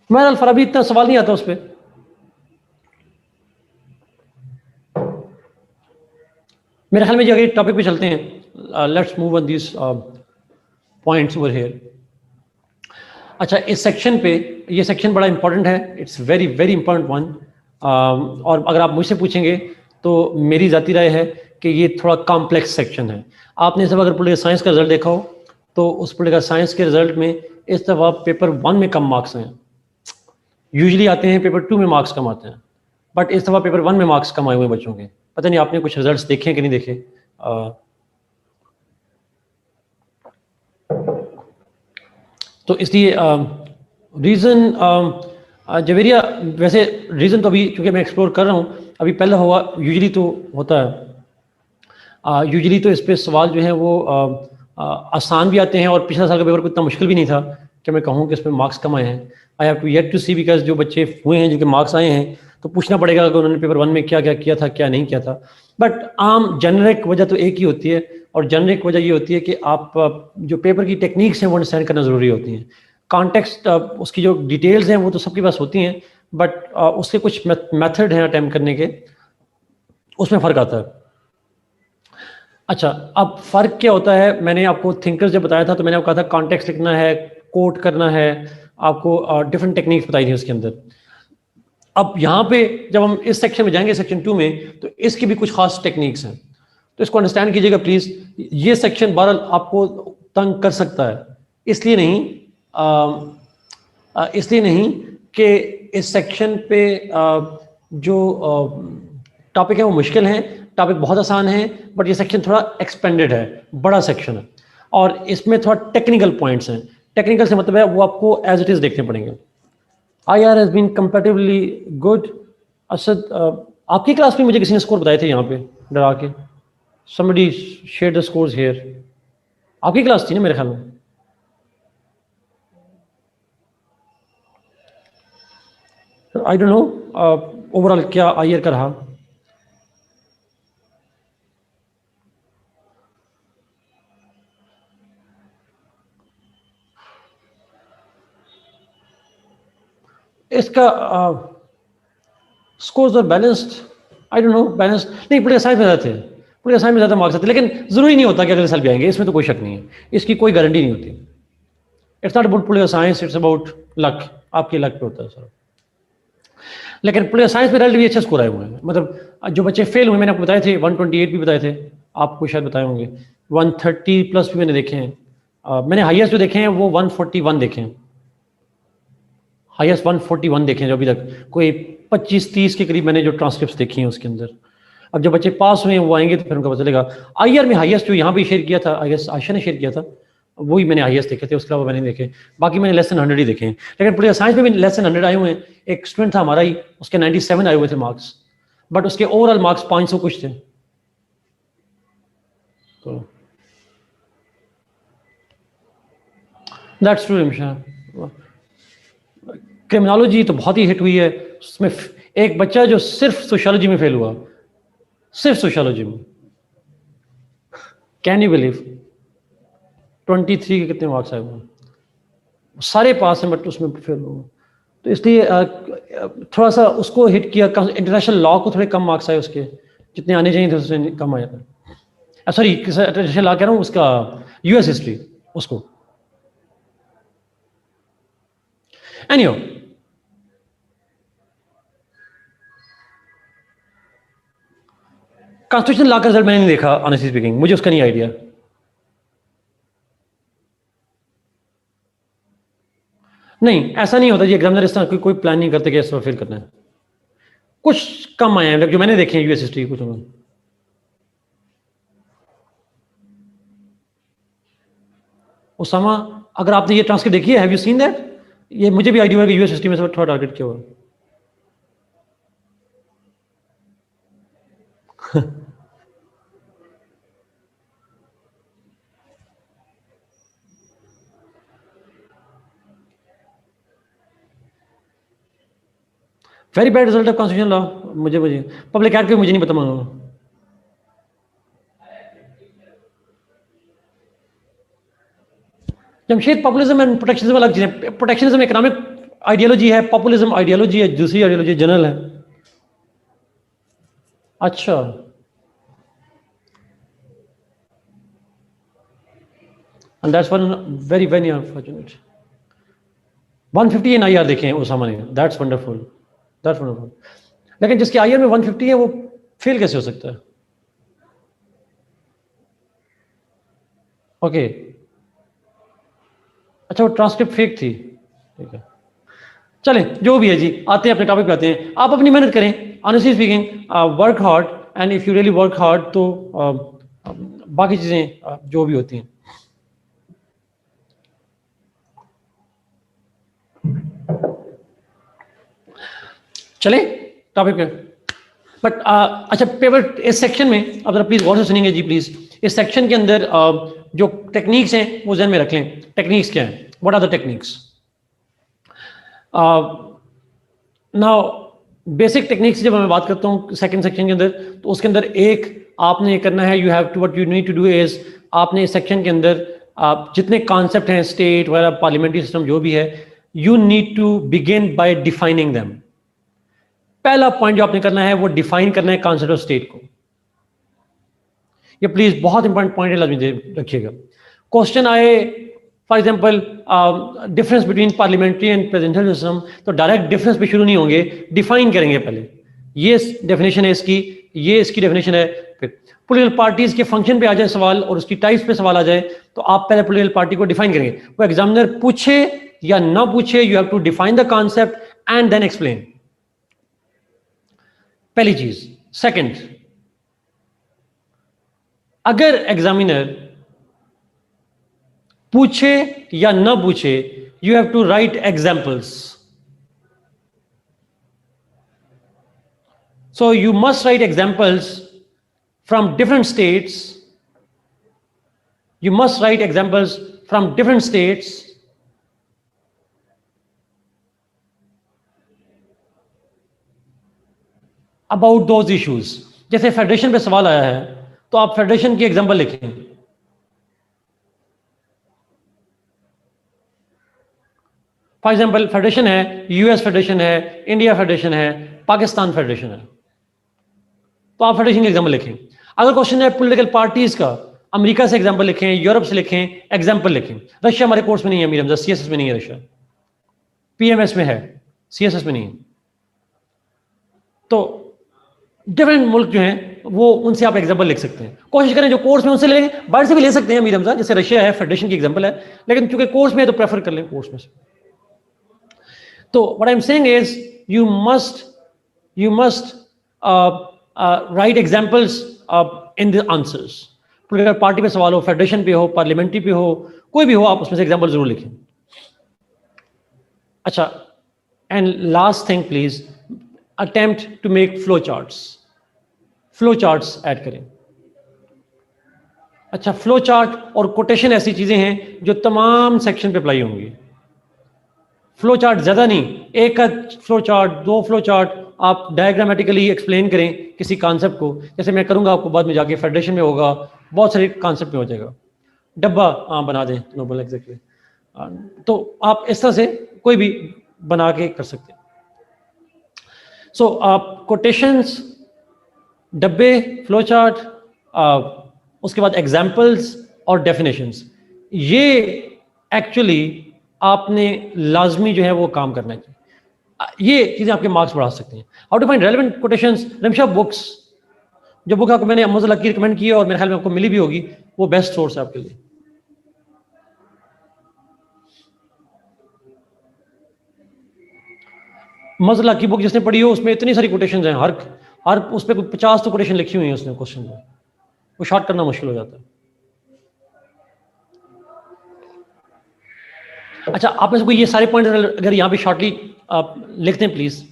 मैं फराबी इतना सवाल नहीं आता उस पर। मेरे ख्याल में जी अगर टॉपिक पे चलते हैं, let's move on this points over here. अच्छा, इस सेक्शन पे, ये सेक्शन बड़ा इंपॉर्टेंट है, it's very very important one. और अगर आप मुझसे पूछेंगे तो मेरी ज़ाती राय है कि ये थोड़ा कॉम्प्लेक्स सेक्शन है। आपने सब अगर पॉलिटिकल साइंस का रिजल्ट देखा हो तो उस पॉलिटिकल साइंस के रिजल्ट में इस दफ़ा पेपर 1 में कम मार्क्स हैं। यूजली आते हैं पेपर 2 में मार्क्स कम आते हैं, बट इस दफ़ा पेपर 1 में मार्क्स कम आए हुए बच्चों के। पता नहीं आपने कुछ रिजल्ट्स देखे हैं कि नहीं देखे। तो इसलिए रीज़न जवेरिया, वैसे रीज़न तो अभी चूँकि मैं एक्सप्लोर कर रहा हूँ, अभी पहले हुआ, यूजली तो होता है, यूजली तो इस पे सवाल जो है वो आसान भी आते हैं, और पिछला साल का पेपर इतना मुश्किल भी नहीं था कि मैं कहूँ कि इसमें मार्क्स कम आए हैं। I have to yet to see, because जो बच्चे हुए हैं जिनके मार्क्स आए हैं तो पूछना पड़ेगा कि उन्होंने पेपर 1 में क्या क्या किया था, क्या नहीं किया था। बट आम जेनरिक वजह तो एक ही होती है, और जेनरिक वजह ये होती है कि आप जो पेपर की टेक्निक्स हैं वो अंडरस्टैंड करना ज़रूरी होती हैं। कॉन्टेक्स्ट, उसकी जो डिटेल्स हैं वो तो सबके पास होती हैं, बट उसके कुछ मेथड हैं अटैम्प्ट करने के, उसमें फ़र्क आता है। अच्छा, अब फ़र्क क्या होता है, मैंने आपको थिंकर्स जब बताया था तो मैंने आपको कहा था कॉन्टेक्स्ट लिखना है, कोट करना है, आपको डिफरेंट टेक्निक्स बताई थी उसके अंदर। अब यहाँ पे जब हम इस सेक्शन में जाएंगे, सेक्शन 2 में, तो इसकी भी कुछ खास टेक्निक्स हैं, तो इसको अंडरस्टैंड कीजिएगा प्लीज़। ये सेक्शन बहरहाल आपको तंग कर सकता है, इसलिए नहीं कि इस सेक्शन पे जो टॉपिक है वो मुश्किल हैं, टॉपिक बहुत आसान है, बट ये सेक्शन थोड़ा एक्सपेंडेड है, बड़ा सेक्शन है, और इसमें थोड़ा टेक्निकल पॉइंट्स हैं। टेक्निकल से मतलब है वो आपको एज इट इज़ देखने पड़ेंगे। IR has been comparatively good। Asad, आपकी क्लास में मुझे किसी ने स्कोर बताए थे यहाँ पे डरा के। somebody shared the scores here। आपकी क्लास थी ना मेरे ख्याल में। आई डोंट नो ओवरऑल क्या IR का रहा। इसका स्कोर्स और balanced, I don't know, balanced नहीं, बड़े साइज में थे, पोलिटिकल साइंस में ज़्यादा मार्क्स आते हैं, लेकिन ज़रूरी नहीं होता कि अगले साल भी आएंगे, इसमें तो कोई शक नहीं है, इसकी कोई गारंटी नहीं होती। It's not about political science, it's about luck, आपके लक पे होता है सर। लेकिन पोलिटिकल साइंस में रिजल्ट भी अच्छे स्कोर आए हुए हैं, मतलब जो बच्चे फेल हुए मैंने आपको बताए थे 128 भी बताए थे, आपको शायद बताए होंगे, 130 प्लस भी मैंने देखे हैं, मैंने हाईएस्ट जो देखे हैं वो 141 देखे हैं, हाईएस्ट 141 देखे हैं जो अभी तक, कोई 25-30 के करीब मैंने जो ट्रांसक्रिप्ट देखी हैं उसके अंदर। अब जो बच्चे पास हुए हैं वो आएंगे तो फिर उनका पता चलेगा। आईआर में हाईएस्ट जो यहाँ भी शेयर किया था, आई गेस आयशा ने शेयर किया था, वही मैंने हाईएस्ट देखे थे, उसके अलावा मैंने देखे, बाकी मैंने लेस देन 100 ही देखे हैं। लेकिन पोलिटिकल साइंस में भी लेस देन 100 आए हुए हैं। एक स्टूडेंट था हमारा ही, उसके 97 आए हुए थे मार्क्स, बट उसके ओवरऑल मार्क्स 500 कुछ थे। तो दैट्स ट्रू हिमशा। क्रिमिनोलॉजी तो बहुत ही हिट हुई है, उसमें एक बच्चा जो सिर्फ सोशियोलॉजी में फेल हुआ, सिर्फ सोशियोलॉजी में, कैन यू बिलीव, 23 के कितने मार्क्स आए हुए, सारे पास हैं बट उसमें फेल हुआ। तो इसलिए थोड़ा सा उसको हिट किया, इंटरनेशनल लॉ को थोड़े कम मार्क्स आए उसके, जितने आने चाहिए थे उससे कम आया था। सॉरी, इंटरनेशनल लॉ कह रहा हूँ, उसका यूएस हिस्ट्री, उसको। एनीहो, कॉन्स्टिट्यूशन लॉ का रिजल्ट मैंने नहीं देखा ऑनेस्टली स्पीकिंग, मुझे उसका नहीं आइडिया। नहीं, ऐसा नहीं होता जी, एग्जामिनर इस तरह कोई प्लान नहीं करते कि ऐसा फिल करना है। कुछ कम आए हैं जो मैंने देखे हैं यूएस हिस्ट्री, कुछ उन्होंने। उसामा, अगर आपने ये ट्रांसक्रिप्ट देखी है, हैव यू सीन दैट? ये मुझे भी आइडिया है कि यूएस हिस्ट्री में से थोड़ा टारगेट किया हुआ। Very bad result of constitution law. मुझे पब्लिक एक्ट के मुझे नहीं पता मालूम। जमशेद, पॉपुलिज्म एंड प्रोटेक्शनिज्म अलग चीज है। प्रोटेक्शनिज्म इकोनॉमिक आइडियोलॉजी है, पॉपुलिज्म आइडियोलॉजी है, दूसरी आइडियोलॉजी जनरल है। अच्छा, and that's one very very unfortunate. 150 in IR देखे हैं उसामा ने, दैट्स वंडरफुल, दैट्स वंडरफुल। लेकिन जिसके आईआर में 150 है वो फेल कैसे हो सकता है? ओके, अच्छा, वो ट्रांसक्रिप्ट फेक थी, ठीक है। चलें, जो भी है जी, आते हैं अपने टॉपिक पे आते हैं। आप अपनी मेहनत करें, honestly speaking, work hard, and if you really work hard तो बाकी चीज़ें जो भी होती हैं। चलें टॉपिक पे। बट अच्छा, पेपर इस सेक्शन में अब जरा प्लीज गौर से सुनेंगे जी प्लीज। इस सेक्शन के अंदर जो टेक्निक्स हैं वो ध्यान में रख लें। टेक्निक्स क्या हैं? What are the techniques? Now basic techniques जब मैं बात करता हूँ सेकंड सेक्शन के अंदर, तो उसके अंदर एक आपने करना है, you have to, what you need to do is, आपने इस सेक्शन के अंदर आप जितने कॉन्सेप्ट हैं स्टेट वगैरह पार्लियामेंट्री सिस्टम जो भी है, you need to begin by defining them. पहला पॉइंट जो आपने करना है वो डिफाइन करना है कॉन्सेप्ट ऑफ स्टेट को। ये प्लीज बहुत इंपॉर्टेंट पॉइंट है, लाजमी रखिएगा। क्वेश्चन आए for example difference between parliamentary and presidential system, तो डायरेक्ट डिफरेंस पे शुरू नहीं होंगे, डिफाइन करेंगे पहले। ये डेफिनेशन है इसकी, ये इसकी डेफिनेशन है। फिर पॉलिटिकल पार्टीज के फंक्शन पे आ जाए सवाल और उसकी टाइप्स पे सवाल आ जाए, तो आप पहले पॉलिटिकल पार्टी को डिफाइन करेंगे। वो एग्जामिनर पूछे या ना पूछे, you have to define the concept and then explain. पहली चीज। सेकंड, अगर एग्जामिनर पूछे या ना पूछे, you have to write examples. So you must write examples from different states, you must write examples from different states about those issues। जैसे federation पे सवाल आया है तो आप फेडरेशन की एग्जांपल लिखें। फॉर एग्जांपल फेडरेशन है, यूएस फेडरेशन है, इंडिया फेडरेशन है, पाकिस्तान फेडरेशन है, तो आप फेडरेशन की एग्जांपल लिखें। अगर क्वेश्चन है पॉलिटिकल पार्टीज का, अमेरिका से एग्जाम्पल लिखें, यूरोप से लिखें, एग्जाम्पल लिखें। रशिया हमारे कोर्स में नहीं है मीर हमजा, सीएसएस में नहीं है रशिया, पीएमएस में है, सीएसएस में नहीं है। तो डिफरेंट मुल्क जो हैं वो उनसे आप एग्जाम्पल लिख सकते हैं, कोशिश करें जो कोर्स में उनसे ले लेंगे, बाहर से भी ले सकते हैं मीर हमजा, जैसे रशिया है, फेडरेशन की एग्जाम्पल है, लेकिन चूंकि कोर्स में है तो प्रेफर कर लें कोर्स में से। तो what I am saying is you must write examples in the answers. Political party पे सवाल हो, फेडरेशन पे हो, पार्लियामेंट्री पे हो, कोई भी हो, आप उसमें से एग्जाम्पल जरूर लिखें। अच्छा, and last thing please, attempt to make flow charts add करें। अच्छा, फ्लो चार्ट और कोटेशन ऐसी चीजें हैं जो तमाम सेक्शन पे अप्लाई होंगी। फ्लो चार्ट ज्यादा नहीं, एक का फ्लो चार्ट, 2 फ्लो चार्ट, आप डायग्रामेटिकली एक्सप्लेन करें किसी कॉन्सेप्ट को, जैसे मैं करूंगा आपको बाद में जाके, फेडरेशन में होगा, बहुत सारे कॉन्सेप्ट में हो जाएगा। डब्बा बना दें, नोबल एग्जैक्टली। तो आप इस तरह से कोई भी बना के कर सकते हैं। सो आप कोटेशंस, डब्बे, फ्लो चार्ट, उसके बाद एग्जाम्पल्स और डेफिनेशंस, ये एक्चुअली आपने लाजमी जो है वो काम करना चाहिए। ये चीजें आपके मार्क्स बढ़ा सकते हैं। How to find relevant quotations, Ramsha books, जो बुक आपको मैंने अमज़ल हक की रिकमेंड की है और मेरे ख्याल में आपको मिली भी होगी, वो बेस्ट सोर्स है आपके लिए। अमज़ल हक की बुक जिसने पढ़ी हो उसमें इतनी सारी कोटेशंस हैं, हर उस पर 50 तो कोटेशन लिखी हुई है उसने क्वेश्चन में, वो शॉर्ट करना मुश्किल हो जाता है। अच्छा, आप में से कोई ये सारे पॉइंट अगर यहाँ पे शॉर्टली आप लिखते हैं प्लीज,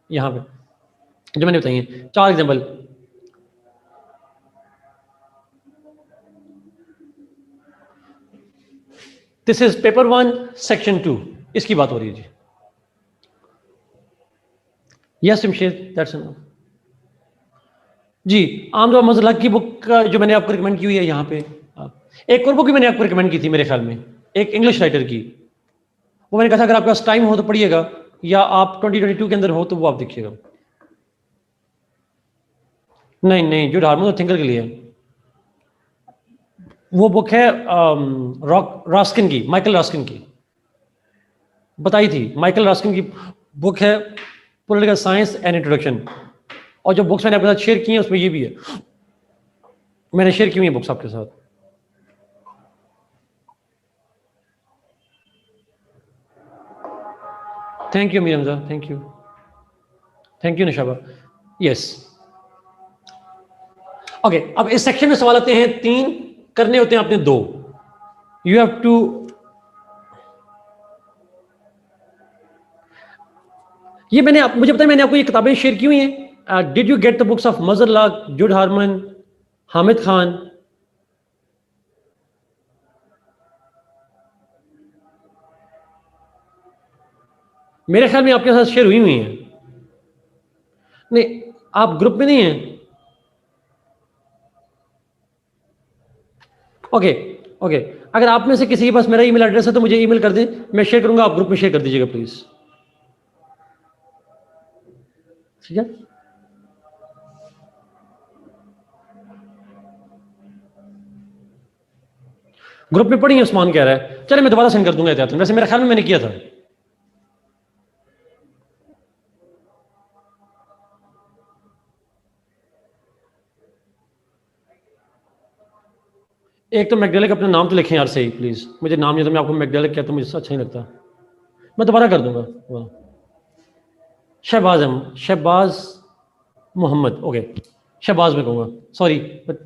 यहाँ पे जो मैंने बताइए 4 example. This is paper 1 section 2, इसकी बात हो रही है जी। यस शमशेर, दैट्स इनफ जी। आमतौर अमज़ल हक की बुक का जो मैंने आपको रिकमेंड की हुई है यहाँ पे, एक और बुक भी मैंने आपको रिकमेंड की थी मेरे ख्याल में, एक इंग्लिश राइटर की, वो मैंने कहा था अगर आपके पास टाइम हो तो पढ़िएगा, या आप 2022 के अंदर हो तो वो आप देखिएगा। नहीं, जुड हार्मन तो थिंकर के लिए है। वो बुक है रॉस्किन की, माइकल रॉस्किन की, बताई थी, माइकल रॉस्किन की बुक है पॉलिटिकल साइंस एंड इंट्रोडक्शन। और जो बुक्स मैंने आपके साथ शेयर की हैं उसमें ये भी है, मैंने शेयर की हुई है बुक्स आपके साथ। Thank you Mir Hamza, thank you Nishaba. Yes, okay, अब इस सेक्शन में सवाल आते हैं 3, करने होते हैं आपने 2। यू हैव टू, ये मुझे पता है मैंने आपको ये किताबें शेयर की हुई हैं। Did you get the books of Amzal Haq, Jude Harman, Hamid Khan? मेरे ख्याल में आपके साथ शेयर हुई हैं। नहीं, आप ग्रुप में नहीं हैं। ओके, अगर आप में से किसी के पास मेरा ईमेल एड्रेस है तो मुझे ईमेल कर दें, मैं शेयर करूंगा, आप ग्रुप में शेयर कर दीजिएगा प्लीज, ठीक है? ग्रुप में पढ़ी उस्मान कह रहा है, चले मैं दोबारा सेंड कर दूंगा एहतियातन, वैसे मेरे ख्याल में मैंने किया था। एक तो मैकडैलेक अपना नाम तो लिखें यार सही प्लीज, मुझे नाम नहीं था, मैं आपको मैकडैलेक कहता हूँ, मुझे अच्छा नहीं लगता, मैं दोबारा कर दूंगा। शहबाज मोहम्मद, ओके, शहबाज में कहूँगा, sorry but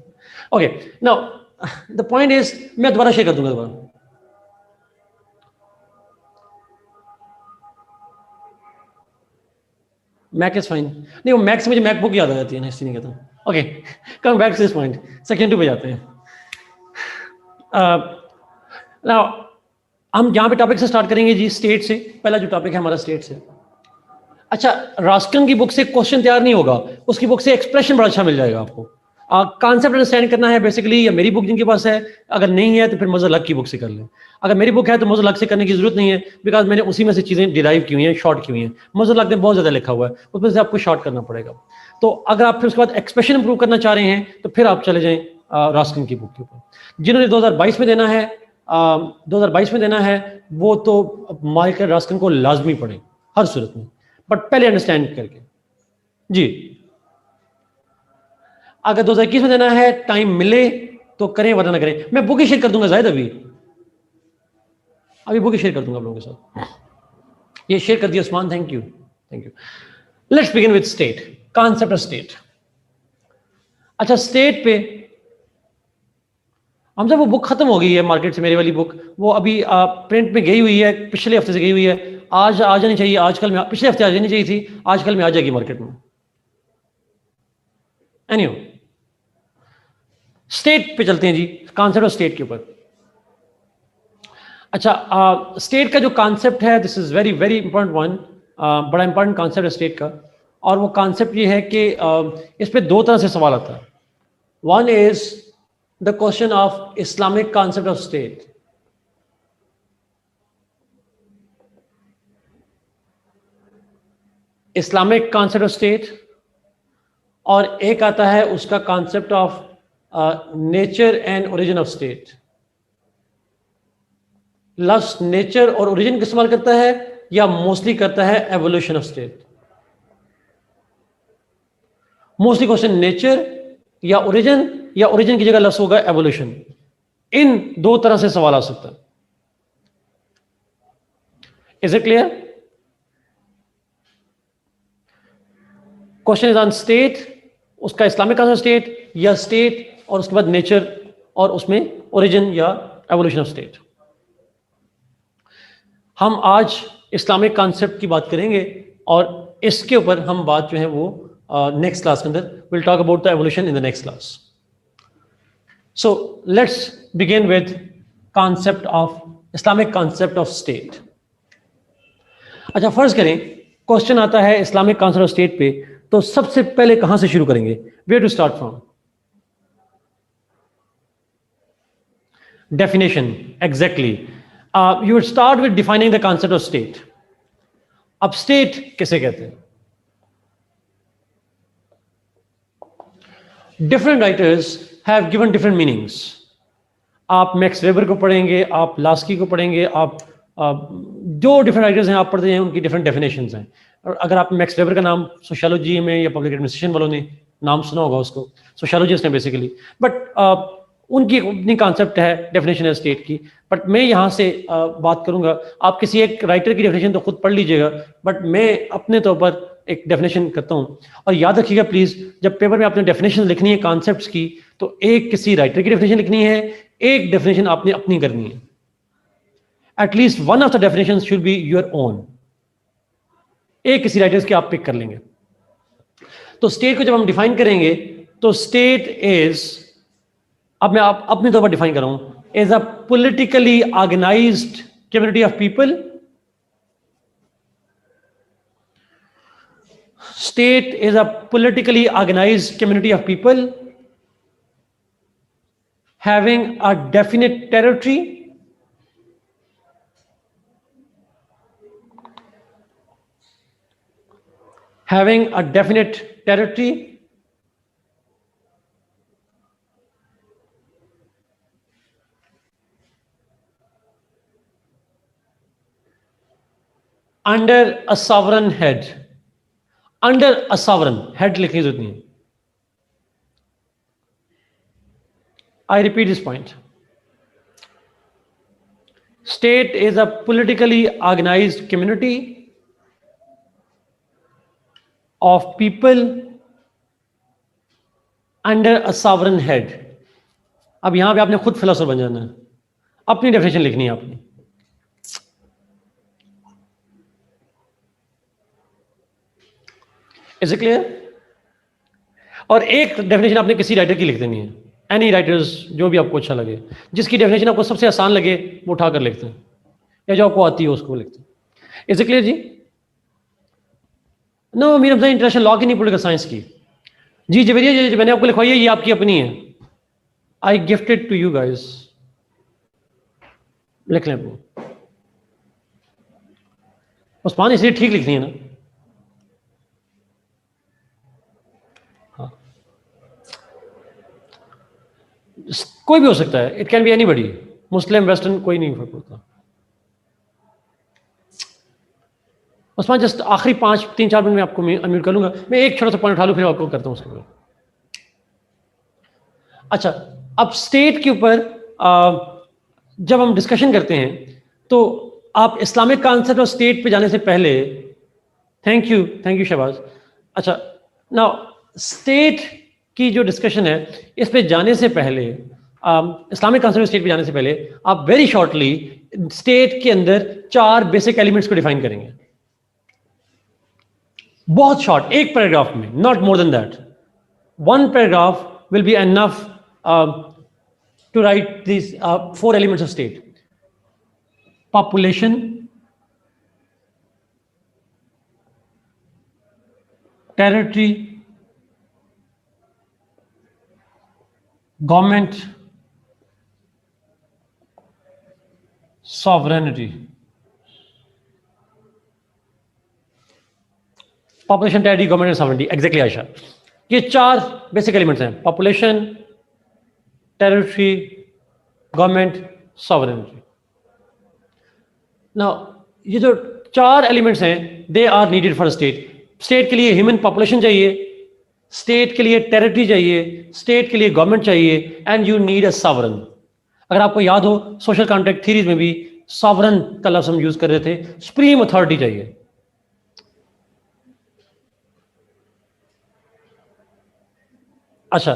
okay. Now the point is, मैं दोबारा शेयर कर दूंगा दोबारा। मैक इज फाइन, नहीं वो मैक से मुझे मैकबुक याद आ जाती है ना, इसलिए नहीं कहता। Okay, come back to this point, second 2 पे जाते हैं। नाउ हम यहाँ पे टॉपिक से स्टार्ट करेंगे जी, स्टेट से। पहला जो टॉपिक है हमारा स्टेट से। अच्छा, रॉस्किन की बुक से क्वेश्चन तैयार नहीं होगा, उसकी बुक से एक्सप्रेशन बड़ा अच्छा मिल जाएगा आपको। कॉन्सेप्ट अंडरस्टैंड करना है बेसिकली, या मेरी बुक जिनके पास है, अगर नहीं है तो फिर अमज़ल हक की बुक से कर लें। अगर मेरी बुक है तो अमज़ल हक से करने की जरूरत नहीं है, बिकॉज मैंने उसी में से चीज़ें डिराइव की हुई हैं, शॉर्ट की हुई हैं। अमज़ल हक ने बहुत ज़्यादा लिखा हुआ है, उसमें से आपको शॉर्ट करना पड़ेगा। तो अगर आप फिर उसके बाद एक्सप्रेशन इंप्रूव करना चाह रहे हैं तो फिर आप चले जाएं रस्किन की बुक के ऊपर। जिन्होंने 2022 में देना है 2022 में देना है वो तो माइकल रस्किन को लाजमी पढ़ें हर सूरत में, बट पहले अंडरस्टैंड करके जी। अगर 2021 में देना है टाइम मिले तो करें वरना ना करें। मैं बुक ही शेयर कर दूंगा जायद, अभी बुक ही शेयर कर दूंगा आप लोगों के साथ। ये शेयर कर दिया Usman, thank you thank you. Let's begin with state, concept of state. अच्छा, स्टेट पे हमसे वो बुक खत्म हो गई है मार्केट से, मेरी वाली बुक, वो अभी प्रिंट में गई हुई है, पिछले हफ्ते से गई हुई है। आज आ जानी चाहिए, आजकल में, पिछले हफ्ते आ जानी चाहिए थी, आजकल में आ जाएगी मार्केट में। एनीहो, स्टेट पे चलते हैं जी, कॉन्सेप्ट ऑफ स्टेट के ऊपर। अच्छा, स्टेट का जो कॉन्सेप्ट है, this is very very important one, बड़ा इंपॉर्टेंट कॉन्सेप्ट है स्टेट का। और वो कॉन्सेप्ट ये है कि इस पे दो तरह से सवाल आता है। One is the question of Islamic concept of state. Islamic concept of state, और एक आता है उसका concept of nature and origin of state. लफ्ज नेचर और ओरिजिन का इस्तेमाल करता है या मोस्टली करता है evolution of state? Mostly question nature या ओरिजिन की जगह लफ्ज होगा एवोल्यूशन। इन दो तरह से सवाल आ सकता है। Is it clear? Question is on state, उसका इस्लामिक कॉन्सेप्ट स्टेट, या स्टेट और उसके बाद नेचर और उसमें ओरिजिन या एवोल्यूशन ऑफ स्टेट। हम आज इस्लामिक कॉन्सेप्ट की बात करेंगे और इसके ऊपर हम बात जो है वो नेक्स्ट क्लास के अंदर will talk about the evolution in the next class. So let's begin with concept of Islamic concept of state. अच्छा, फर्ज करें क्वेश्चन आता है इस्लामिक कॉन्सेप्ट ऑफ स्टेट पे, तो सबसे पहले कहां से शुरू करेंगे? Where to start from? Definition, exactly. You will start with defining the concept of state. अब स्टेट किसे कहते हैं? Different writers have given different meanings. आप मैक्स वेबर को पढ़ेंगे, आप लास्की को पढ़ेंगे, आप जो डिफरेंट राइटर्स हैं आप पढ़ते हैं, उनकी डिफरेंट डेफिनेशंस हैं। और अगर आप मैक्स वेबर का नाम सोशियोलॉजी में या पब्लिक एडमिनिस्ट्रेशन वालों ने नाम सुना होगा, उसको सोशियोलॉजिस्ट हैं बेसिकली, बट उनकी अपनी कॉन्सेप्ट है, डेफिनेशन है स्टेट की। बट मैं यहाँ से बात करूँगा, आप किसी एक राइटर की डेफिनेशन तो खुद पढ़ लीजिएगा, बट मैं अपने तौर पर एक डेफिनेशन करता हूँ। और याद रखिएगा प्लीज, जब पेपर में आपने डेफिनेशन लिखनी है कॉन्सेप्ट्स की, तो एक किसी राइटर की डेफिनेशन लिखनी है, एक डेफिनेशन आपने अपनी करनी है। At least one of the definition should be your own. एक किसी राइटर्स की आप पिक कर लेंगे। तो स्टेट को जब हम डिफाइन करेंगे, तो स्टेट इज, अब मैं आप अपने तौर पर डिफाइन कर रहा हूं, is a politically organized community of people. State is a politically organized community of people having a definite territory, under a sovereign head। Under a sovereign head लिखने की जरूरत नहीं है। I repeat this point, state is a politically organized community of people under a sovereign head. अब यहां पे आपने खुद फिलोसोफर बन जाना है, अपनी डेफिनेशन लिखनी है आपने। Is it clear? और एक डेफिनेशन आपने किसी राइटर की लिख देनी है, एनी राइटर्स, जो भी आपको अच्छा लगे, जिसकी डेफिनेशन आपको सबसे आसान लगे वो उठाकर लिखते हैं, या जो आपको आती है उसको लिखते हैं। Is it clear ji? No, मेरा इंटरेस्ट लॉ की नहीं, पॉलिटिकल साइंस की। जी जवेरिया, जो मैंने आपको लिखवाई है ये आपकी अपनी है, I gifted to you guys. लिख लें वो उस्मान, इसलिए ठीक लिखनी है ना। कोई भी हो सकता है, it can be anybody, Muslim western, कोई नहीं फर्क पड़ता। उस्मान जस्ट आखिरी 3-4 मिनट में आपको अनम्यूट कर लूंगा, मैं एक छोटा सा पॉइंट उठा लूँ फिर आपको करता हूँ उसके बाद। अच्छा, अब स्टेट के ऊपर जब हम डिस्कशन करते हैं तो आप इस्लामिक कॉन्सेप्ट और स्टेट पे जाने से पहले, थैंक यू शहबाज। अच्छा, नाउ स्टेट की जो डिस्कशन है इस पे जाने से पहले, इस्लामिक कॉन्सेप्ट स्टेट पे जाने से पहले आप वेरी शॉर्टली स्टेट के अंदर 4 बेसिक एलिमेंट्स को डिफाइन करेंगे, बहुत शॉर्ट, एक पैराग्राफ में, not more than that. 1 paragraph will be enough to write these 4 elements of state: population, territory, government, sovereignty. Population, territory, government and sovereignty, exactly Ayesha. ये 4 basic elements हैं: population, territory, government, sovereignty. Now ये जो 4 एलिमेंट्स हैं they are needed for state. State के लिए human population चाहिए, state के लिए टेरिटरी चाहिए, स्टेट के लिए गवर्नमेंट चाहिए, and you need a sovereign. अगर आपको याद हो सोशल कॉन्ट्रैक्ट थ्योरीज में भी सॉवरन का लफ्ज हम यूज कर रहे थे, सुप्रीम अथॉरिटी चाहिए। अच्छा,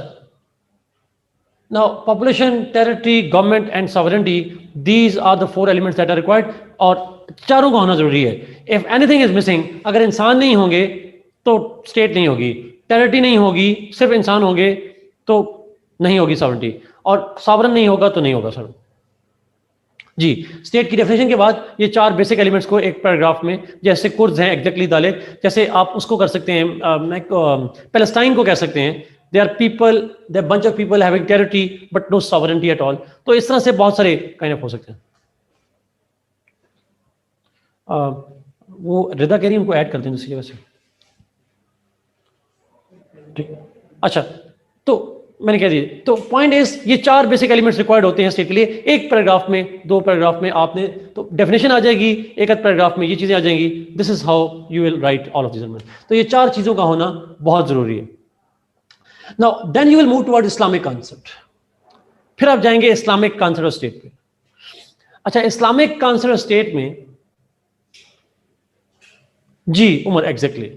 now population, territory, government and sovereignty, these are the 4 elements that are required, और चारों का होना जरूरी है। if anything is missing, अगर इंसान नहीं होंगे तो स्टेट नहीं होगी, टेरिटरी नहीं होगी, सिर्फ इंसान होंगे तो नहीं होगी सॉवरेनिटी, और सॉवरन नहीं होगा तो नहीं होगा सर। जी, स्टेट की डेफिनेशन के बाद ये 4 बेसिक एलिमेंट्स को एक पैराग्राफ में, जैसे कुर्द हैं एग्जैक्टली डाले, जैसे आप उसको कर सकते हैं, पैलेस्टाइन को कह सकते हैं, they are people, they are bunch of people having territory but no sovereignty at all. तो इस तरह से बहुत सारे काइंड ऑफ हो सकते हैं। वो रिदा कह रही है उनको ऐड करते हैं दूसरी जगह से, ठीक। अच्छा, तो मैंने कह दिया, तो पॉइंट इज ये 4 बेसिक एलिमेंट्स रिक्वायर्ड होते हैं स्टेट के लिए। एक पैराग्राफ में, 2 पैराग्राफ में आपने, तो डेफिनेशन आ जाएगी, एक आध पैराग्राफ में ये चीजें आ जाएंगी। This is how you will write all of this elements. तो ये 4 चीजों का होना बहुत जरूरी है। Now then you will move toward Islamic concept. फिर आप जाएंगे इस्लामिक कॉन्सेप्ट ऑफ स्टेट पे। अच्छा, इस्लामिक कॉन्सेप्ट ऑफ स्टेट में, जी उमर एग्जैक्टली,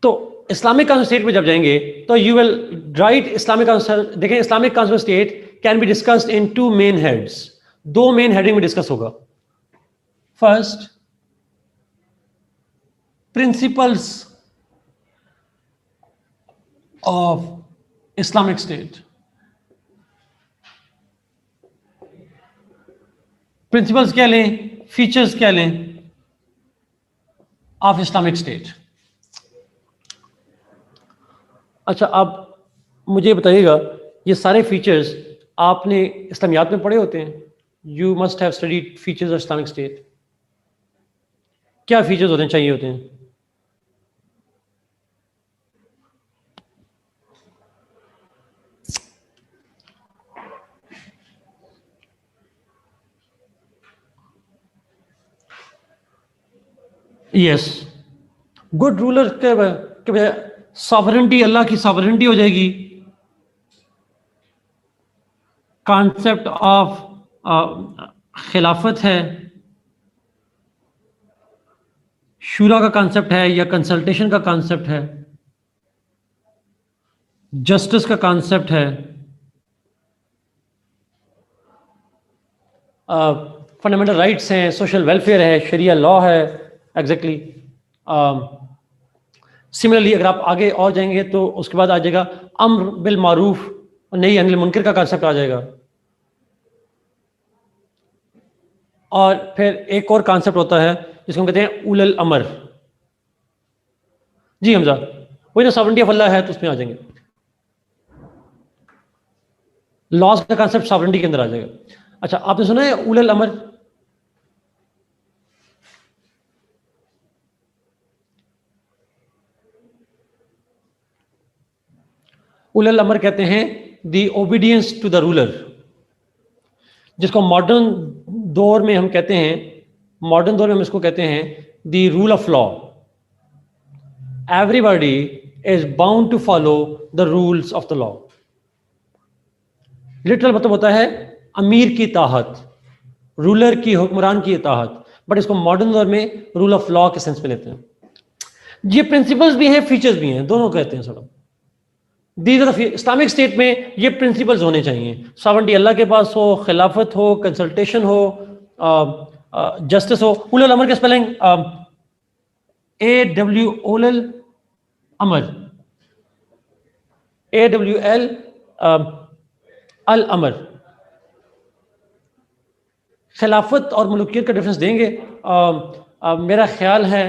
तो इस्लामिक कॉन्सेप्ट स्टेट में जब जाएंगे तो you will write Islamic concept. देखें, Islamic concept state can be discussed in 2 main heads, 2 main heading में डिस्कस होगा। First, principles of Islamic state. Principles क्या लें, फीचर्स क्या लें ऑफ इस्लामिक स्टेट। अच्छा, आप मुझे बताइएगा, ये सारे फीचर्स आपने इस्लामियात में पढ़े होते हैं? You must have studied features of Islamic state. क्या फीचर्स होते हैं, चाहिए होते हैं? यस, गुड रूलर के बजाय सॉवरेनिटी, अल्लाह की सॉवरेनिटी हो जाएगी। कॉन्सेप्ट ऑफ खिलाफत है, शूरा का कॉन्सेप्ट है या कंसल्टेशन का कॉन्सेप्ट है, जस्टिस का कॉन्सेप्ट है, फंडामेंटल राइट्स हैं, सोशल वेलफेयर है, शरिया लॉ है, एग्जैक्टली। सिमिलरली अगर आप आगे और जाएंगे तो उसके बाद आ जाएगा अम्र बिल मारूफ और नही अनिल मुनकर का कॉन्सेप्ट आ जाएगा। और फिर एक और कॉन्सेप्ट होता है जिसको हम कहते हैं उलल अमर। जी हमजा, वही ना, सॉवरेनिटी ऑफ अल्लाह है तो उसमें आ जाएंगे, लॉज का कॉन्सेप्ट सॉवरेनिटी के अंदर आ जाएगा। अच्छा, आपने सुना है उलल अमर? उलल अमर कहते हैं the obedience to the ruler, जिसको मॉडर्न दौर में हम कहते हैं, मॉडर्न दौर में हम इसको कहते हैं the rule of law. Everybody is bound to follow the rules of the law. Literal मतलब होता है अमीर की ताहत, रूलर की, हुक्मरान की इताहत, बट इसको मॉडर्न दौर में रूल ऑफ लॉ के सेंस में लेते हैं। ये प्रिंसिपल्स भी हैं, फीचर्स भी हैं, दोनों कहते हैं sir. These are Islamic state में ये प्रिंसिपल्स होने चाहिए। सॉवरेंटी अल्लाह के पास हो, खिलाफत हो, कंसल्टेशन हो, जस्टिस हो। उलुल अमर का स्पेलिंग AW उलुल अमर, AWL अल अमर। खिलाफत और मुल्कियत का डिफरेंस देंगे। मेरा ख्याल है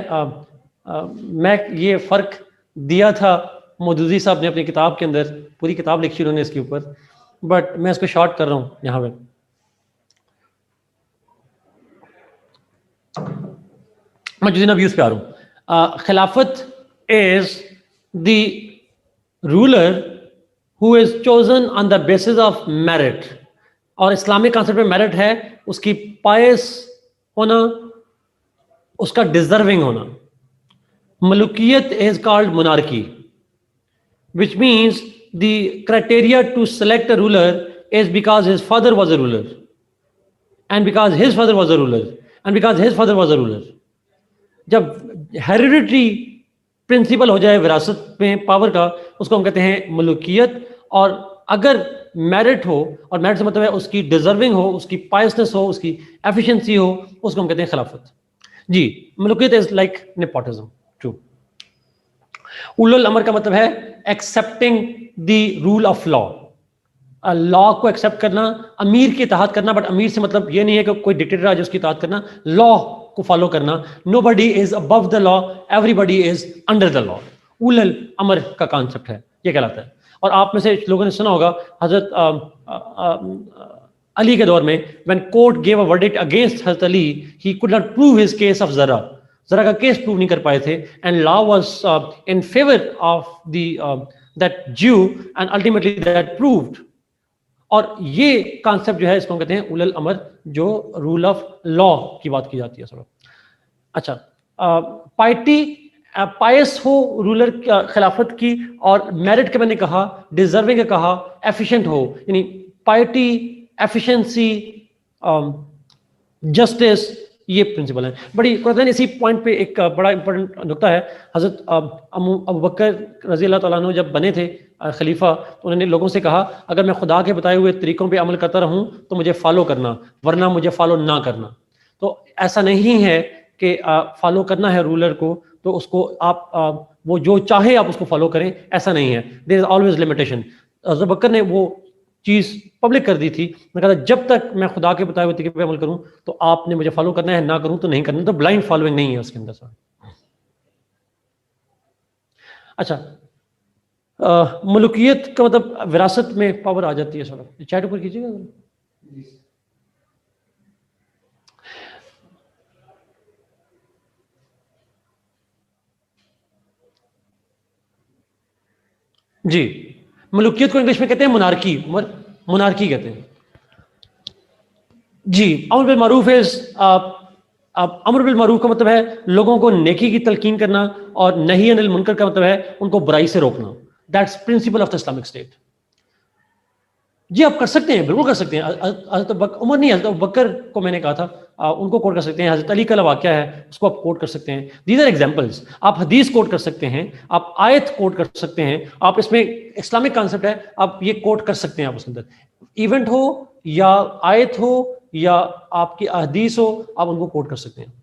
मैं ये फ़र्क दिया था, मौदूदी साहब ने अपनी किताब के अंदर, पूरी किताब लिखी उन्होंने इसके ऊपर, बट मैं इसको शॉर्ट कर रहा हूँ यहाँ पे। मैं जिन व्यूज़ पे आ रहा हूँ। खिलाफत is the ruler who is chosen on the basis of merit, और इस्लामिक कॉन्सेप्ट में मेरिट है उसकी पायस होना, उसका डिजर्विंग होना। मलुकियत is called monarchy, which means the criteria to select a ruler is because his father was a ruler, and because his father was a ruler, and because his father was a ruler. जब hereditary principal हो जाए विरासत में power का, उसको हम कहते हैं मलुकियत। और अगर मेरिट हो, और मेरिट से मतलब है उसकी डिजर्विंग हो, उसकी पायसनेस हो, उसकी एफिशिएंसी हो, उसको हम कहते हैं खिलाफत। जी, मलुकियत इज लाइक नेपोटिज्म। ट्रू। उलुल अमर का मतलब है accepting the rule of law, law को एक्सेप्ट करना, अमीर की इताहत करना। बट अमीर से मतलब ये नहीं है कि कोई डिक्टेटर आज उसकी इताहत करना, लॉ को फॉलो करना। Nobody is above the law, everybody is under the law. उलुल अमर का कॉन्सेप्ट है, ये कहलाता है। और आप में से लोगों ने सुना होगा हजरत अली के दौर में, when court gave a verdict against हजरत Ali, he could not prove his case of जरा, जरा का केस प्रूव नहीं कर पाए थे, and law was in favour of the that Jew, and ultimately that proved. और ये कॉन्सेप्ट जो है इसको कहते हैं उलुल अमर, जो रूल ऑफ लॉ की बात की जाती है सर। अच्छा, पाइटी, पायस हो रूलर खिलाफत की, और मेरिट के मैंने कहा, डिजर्विंग का कहा, एफिशिएंट हो, यानी पाइटी, एफिशिएंसी, जस्टिस, ये प्रिंसिपल है। बड़ी कुरान इसी पॉइंट पे एक बड़ा इंपॉर्टेंट नुकता है। हजरत अबू बकर रजी अल्लाह तआला अन्हु जब बने थे खलीफा, तो उन्होंने लोगों से कहा, अगर मैं खुदा के बताए हुए तरीकों पे अमल करता रहूं तो मुझे फॉलो करना, वरना मुझे फॉलो ना करना। तो ऐसा नहीं है कि फॉलो करना है रूलर को तो उसको आप वो जो चाहे आप उसको फॉलो करें, ऐसा नहीं है। There is always limitation. Abu Bakr ने वो चीज़ पब्लिक कर दी थी, मैं कहता जब तक मैं खुदा के बताए हुए तरीके पे अमल करूं तो आपने मुझे फॉलो करना है, ना करूं तो नहीं करना। तो ब्लाइंड फॉलोइंग नहीं है उसके अंदर सर। अच्छा, मुल्कियत का मतलब विरासत में पावर आ जाती है सर। चैट ऊपर कीजिएगा। जी, मुल्कियत को इंग्लिश में कहते हैं मोनार्की, मोनार्की कहते हैं। जी, अमर बिल मारूफ इज, अमर बिल मारूफ का मतलब है लोगों को नेकी की तलकीन करना, और नही अनिल मुनकर का मतलब है उनको बुराई से रोकना। That's principle of the Islamic state. जी, आप कर सकते हैं, बिल्कुल कर सकते हैं। हजरत उमर नहीं, हजरत बकर को मैंने कहा था, उनको कोट कर सकते हैं। हजरत अली का वाक़या है, उसको आप कोट कर सकते हैं। These are examples. आप हदीस कोट कर सकते हैं, आप आयत कोट कर सकते हैं, आप इसमें इस्लामिक कॉन्सेप्ट है, आप ये कोट कर सकते हैं। आप उसके अंदर इवेंट हो या आयत हो या आपकी हदीस हो, आप उनको कोट कर सकते हैं।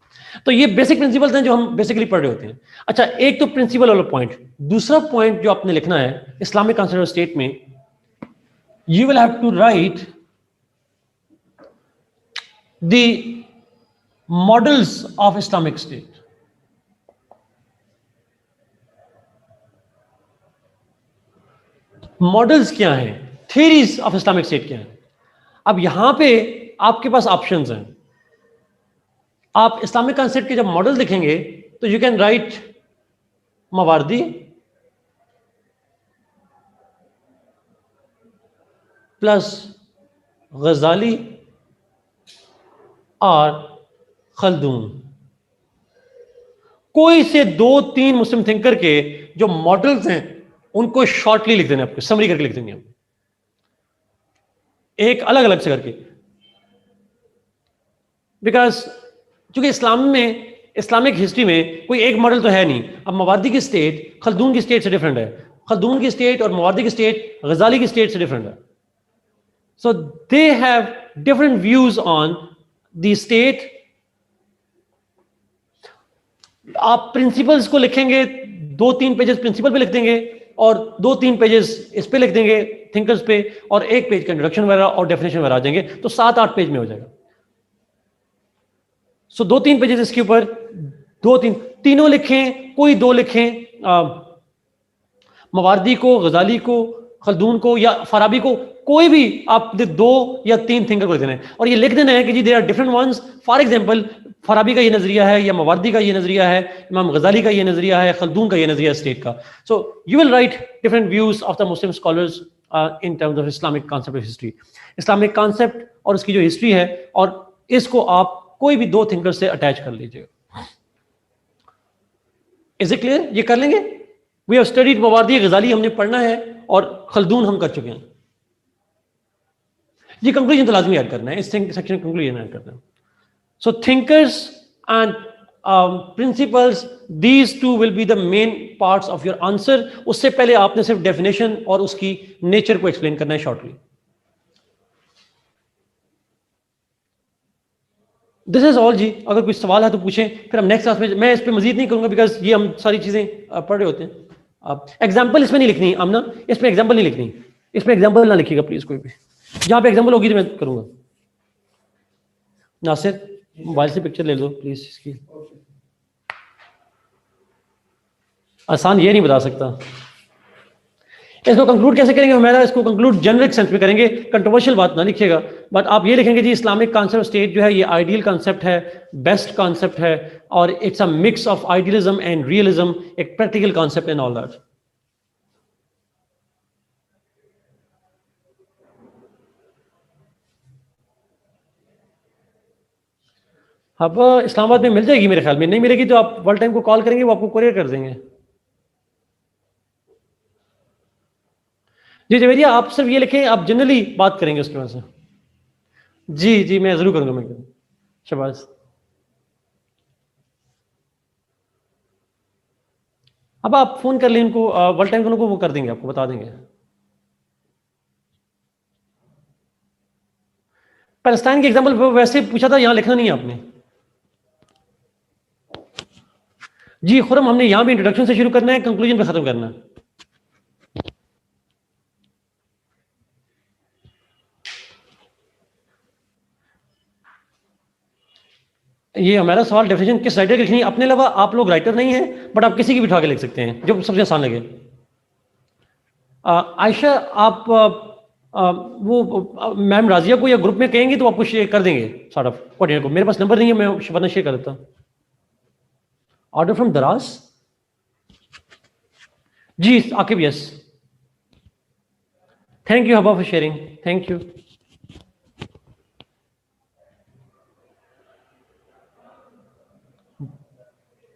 तो ये बेसिक प्रिंसिपल्स हैं जो हम बेसिकली पढ़ रहे होते हैं। अच्छा, एक तो प्रिंसिपल वाला पॉइंट। दूसरा पॉइंट जो आपने लिखना है इस्लामिक कॉन्सेप्ट ऑफ स्टेट में, you will have to write the models of Islamic State. Models क्या हैं, थ्योरीज ऑफ इस्लामिक स्टेट क्या हैं। अब यहां पे आपके पास ऑप्शंस हैं। आप इस्लामिक कॉन्सेप्ट के जब मॉडल लिखेंगे तो यू कैन राइट मवारदी, प्लस गजाली और खल्दून। कोई से 2-3 मुस्लिम थिंकर के जो मॉडल्स हैं उनको शॉर्टली लिख देना, आपको समरी करके लिख देंगे हम, एक अलग अलग से करके। बिकॉज चूंकि इस्लाम में, इस्लामिक हिस्ट्री में कोई एक मॉडल तो है नहीं। अब मवादी की स्टेट खल्दून की स्टेट से डिफरेंट है, खल्दून की स्टेट और मवादी की स्टेट गजाली की स्टेट से डिफरेंट है। So they have different views on the state. आप प्रिंसिपल्स को लिखेंगे, 2-3 पेजेस प्रिंसिपल पे लिख देंगे और 2-3 पेजेस इस पे लिख देंगे थिंकर्स पे, और 1 पेज का इंट्रोडक्शन वगैरह और डेफिनेशन वगैरह आ जाएंगे, तो 7-8 पेज में हो जाएगा। सो 2-3 पेजेस इसके ऊपर, 2-3, तीनों लिखें, कोई 2 लिखें, मवारदी को, गजाली को, खल्दून को या फराबी को, कोई भी आप 2 या 3 थिंकर को लिख देना है और ये लिख देना है कि जी there are different ones. For example Farabi का ये नजरिया है, या मवारदी का ये नजरिया है, इमाम गजाली का ये नजरिया है, खल्दून का ये नजरिया स्टेट का। So you will right different views of the Muslim scholars in terms of Islamic concept of history. Islamic concept और उसकी जो हिस्ट्री है, और इसको आप कोई भी 2 थिंकर से अटैच कर लीजिएगा। Is it clear? ये कर लेंगे। वी हैव स्टडीड मवारदी, गजाली हमने पढ़ना है और खल्दून हम कर चुके हैं। ये कंक्लूजन तो लाजमी ऐड करना है, इस सेक्शन में कंक्लूजन ऐड करना है। So thinkers and principles, these 2 will be the main parts of your answer. उससे पहले आपने सिर्फ डेफिनेशन और उसकी नेचर को एक्सप्लेन करना है शॉर्टली। दिस इज ऑल जी। अगर कोई सवाल है तो पूछें, फिर हम नेक्स्ट क्लास में, मैं इस पे मजीद नहीं करूंगा बिकॉज ये हम सारी चीजें पढ़ रहे होते हैं। आप एग्जाम्पल इसमें नहीं लिखनी आमना, इसमें एग्जाम्पल नहीं लिखनी, इसमें एग्जाम्पल ना लिखिएगा प्लीज कोई भी। जहां पे एग्जाम्पल होगी तो मैं करूंगा। नासिर मोबाइल से पिक्चर ले लो प्लीज इसकी। आसान ये नहीं बता सकता। इसको कंक्लूड कैसे करेंगे हमारा? इसको कंक्लूड जेनरिक सेंस में करेंगे, कंट्रोवर्शियल बात ना लिखिएगा, बट आप ये लिखेंगे जी इस्लामिक कॉन्सेप्ट स्टेट जो है ये आइडियल कॉन्सेप्ट है, बेस्ट कॉन्सेप्ट है, और it's a mix of idealism and realism, एक practical concept and all that. अब इस्लामाबाद में मिल जाएगी मेरे ख्याल में, नहीं मिलेगी तो आप वर्ल्ड टाइम को कॉल करेंगे, वो आपको कोरियर कर देंगे। जी जवेरिया, आप सिर्फ ये लिखें, आप जनरली बात करेंगे उसके बाद से। जी जी मैं जरूर करूंगा। मैं शबाज, अब आप फोन कर लें इनको, वर्ल्ड टाइम को वो कर देंगे, आपको बता देंगे। पैलेस्टाइन के एग्जाम्पल वैसे पूछा था, यहां लिखना नहीं है आपने। जी खुरम, हमने यहां भी इंट्रोडक्शन से शुरू करना है, कंक्लूजन पे खत्म करना है। ये हमारा सवाल डेफिनेशन किस राइटर की लिखनी है, अपने अलावा आप लोग राइटर नहीं है, बट आप किसी की भी उठा के लिख सकते हैं जो सबसे आसान लगे। आयशा, आप वो मैम राजिया को या ग्रुप में कहेंगे तो आपको शेयर कर देंगे सॉर्ट ऑफ कोऑर्डिनेटर को। मेरे पास नंबर नहीं है, मैं वरना शेयर कर देता। ऑर्डर फ्रॉम दराज, जी आकिब, यस। थैंक यू हबा फॉर शेयरिंग, थैंक यू।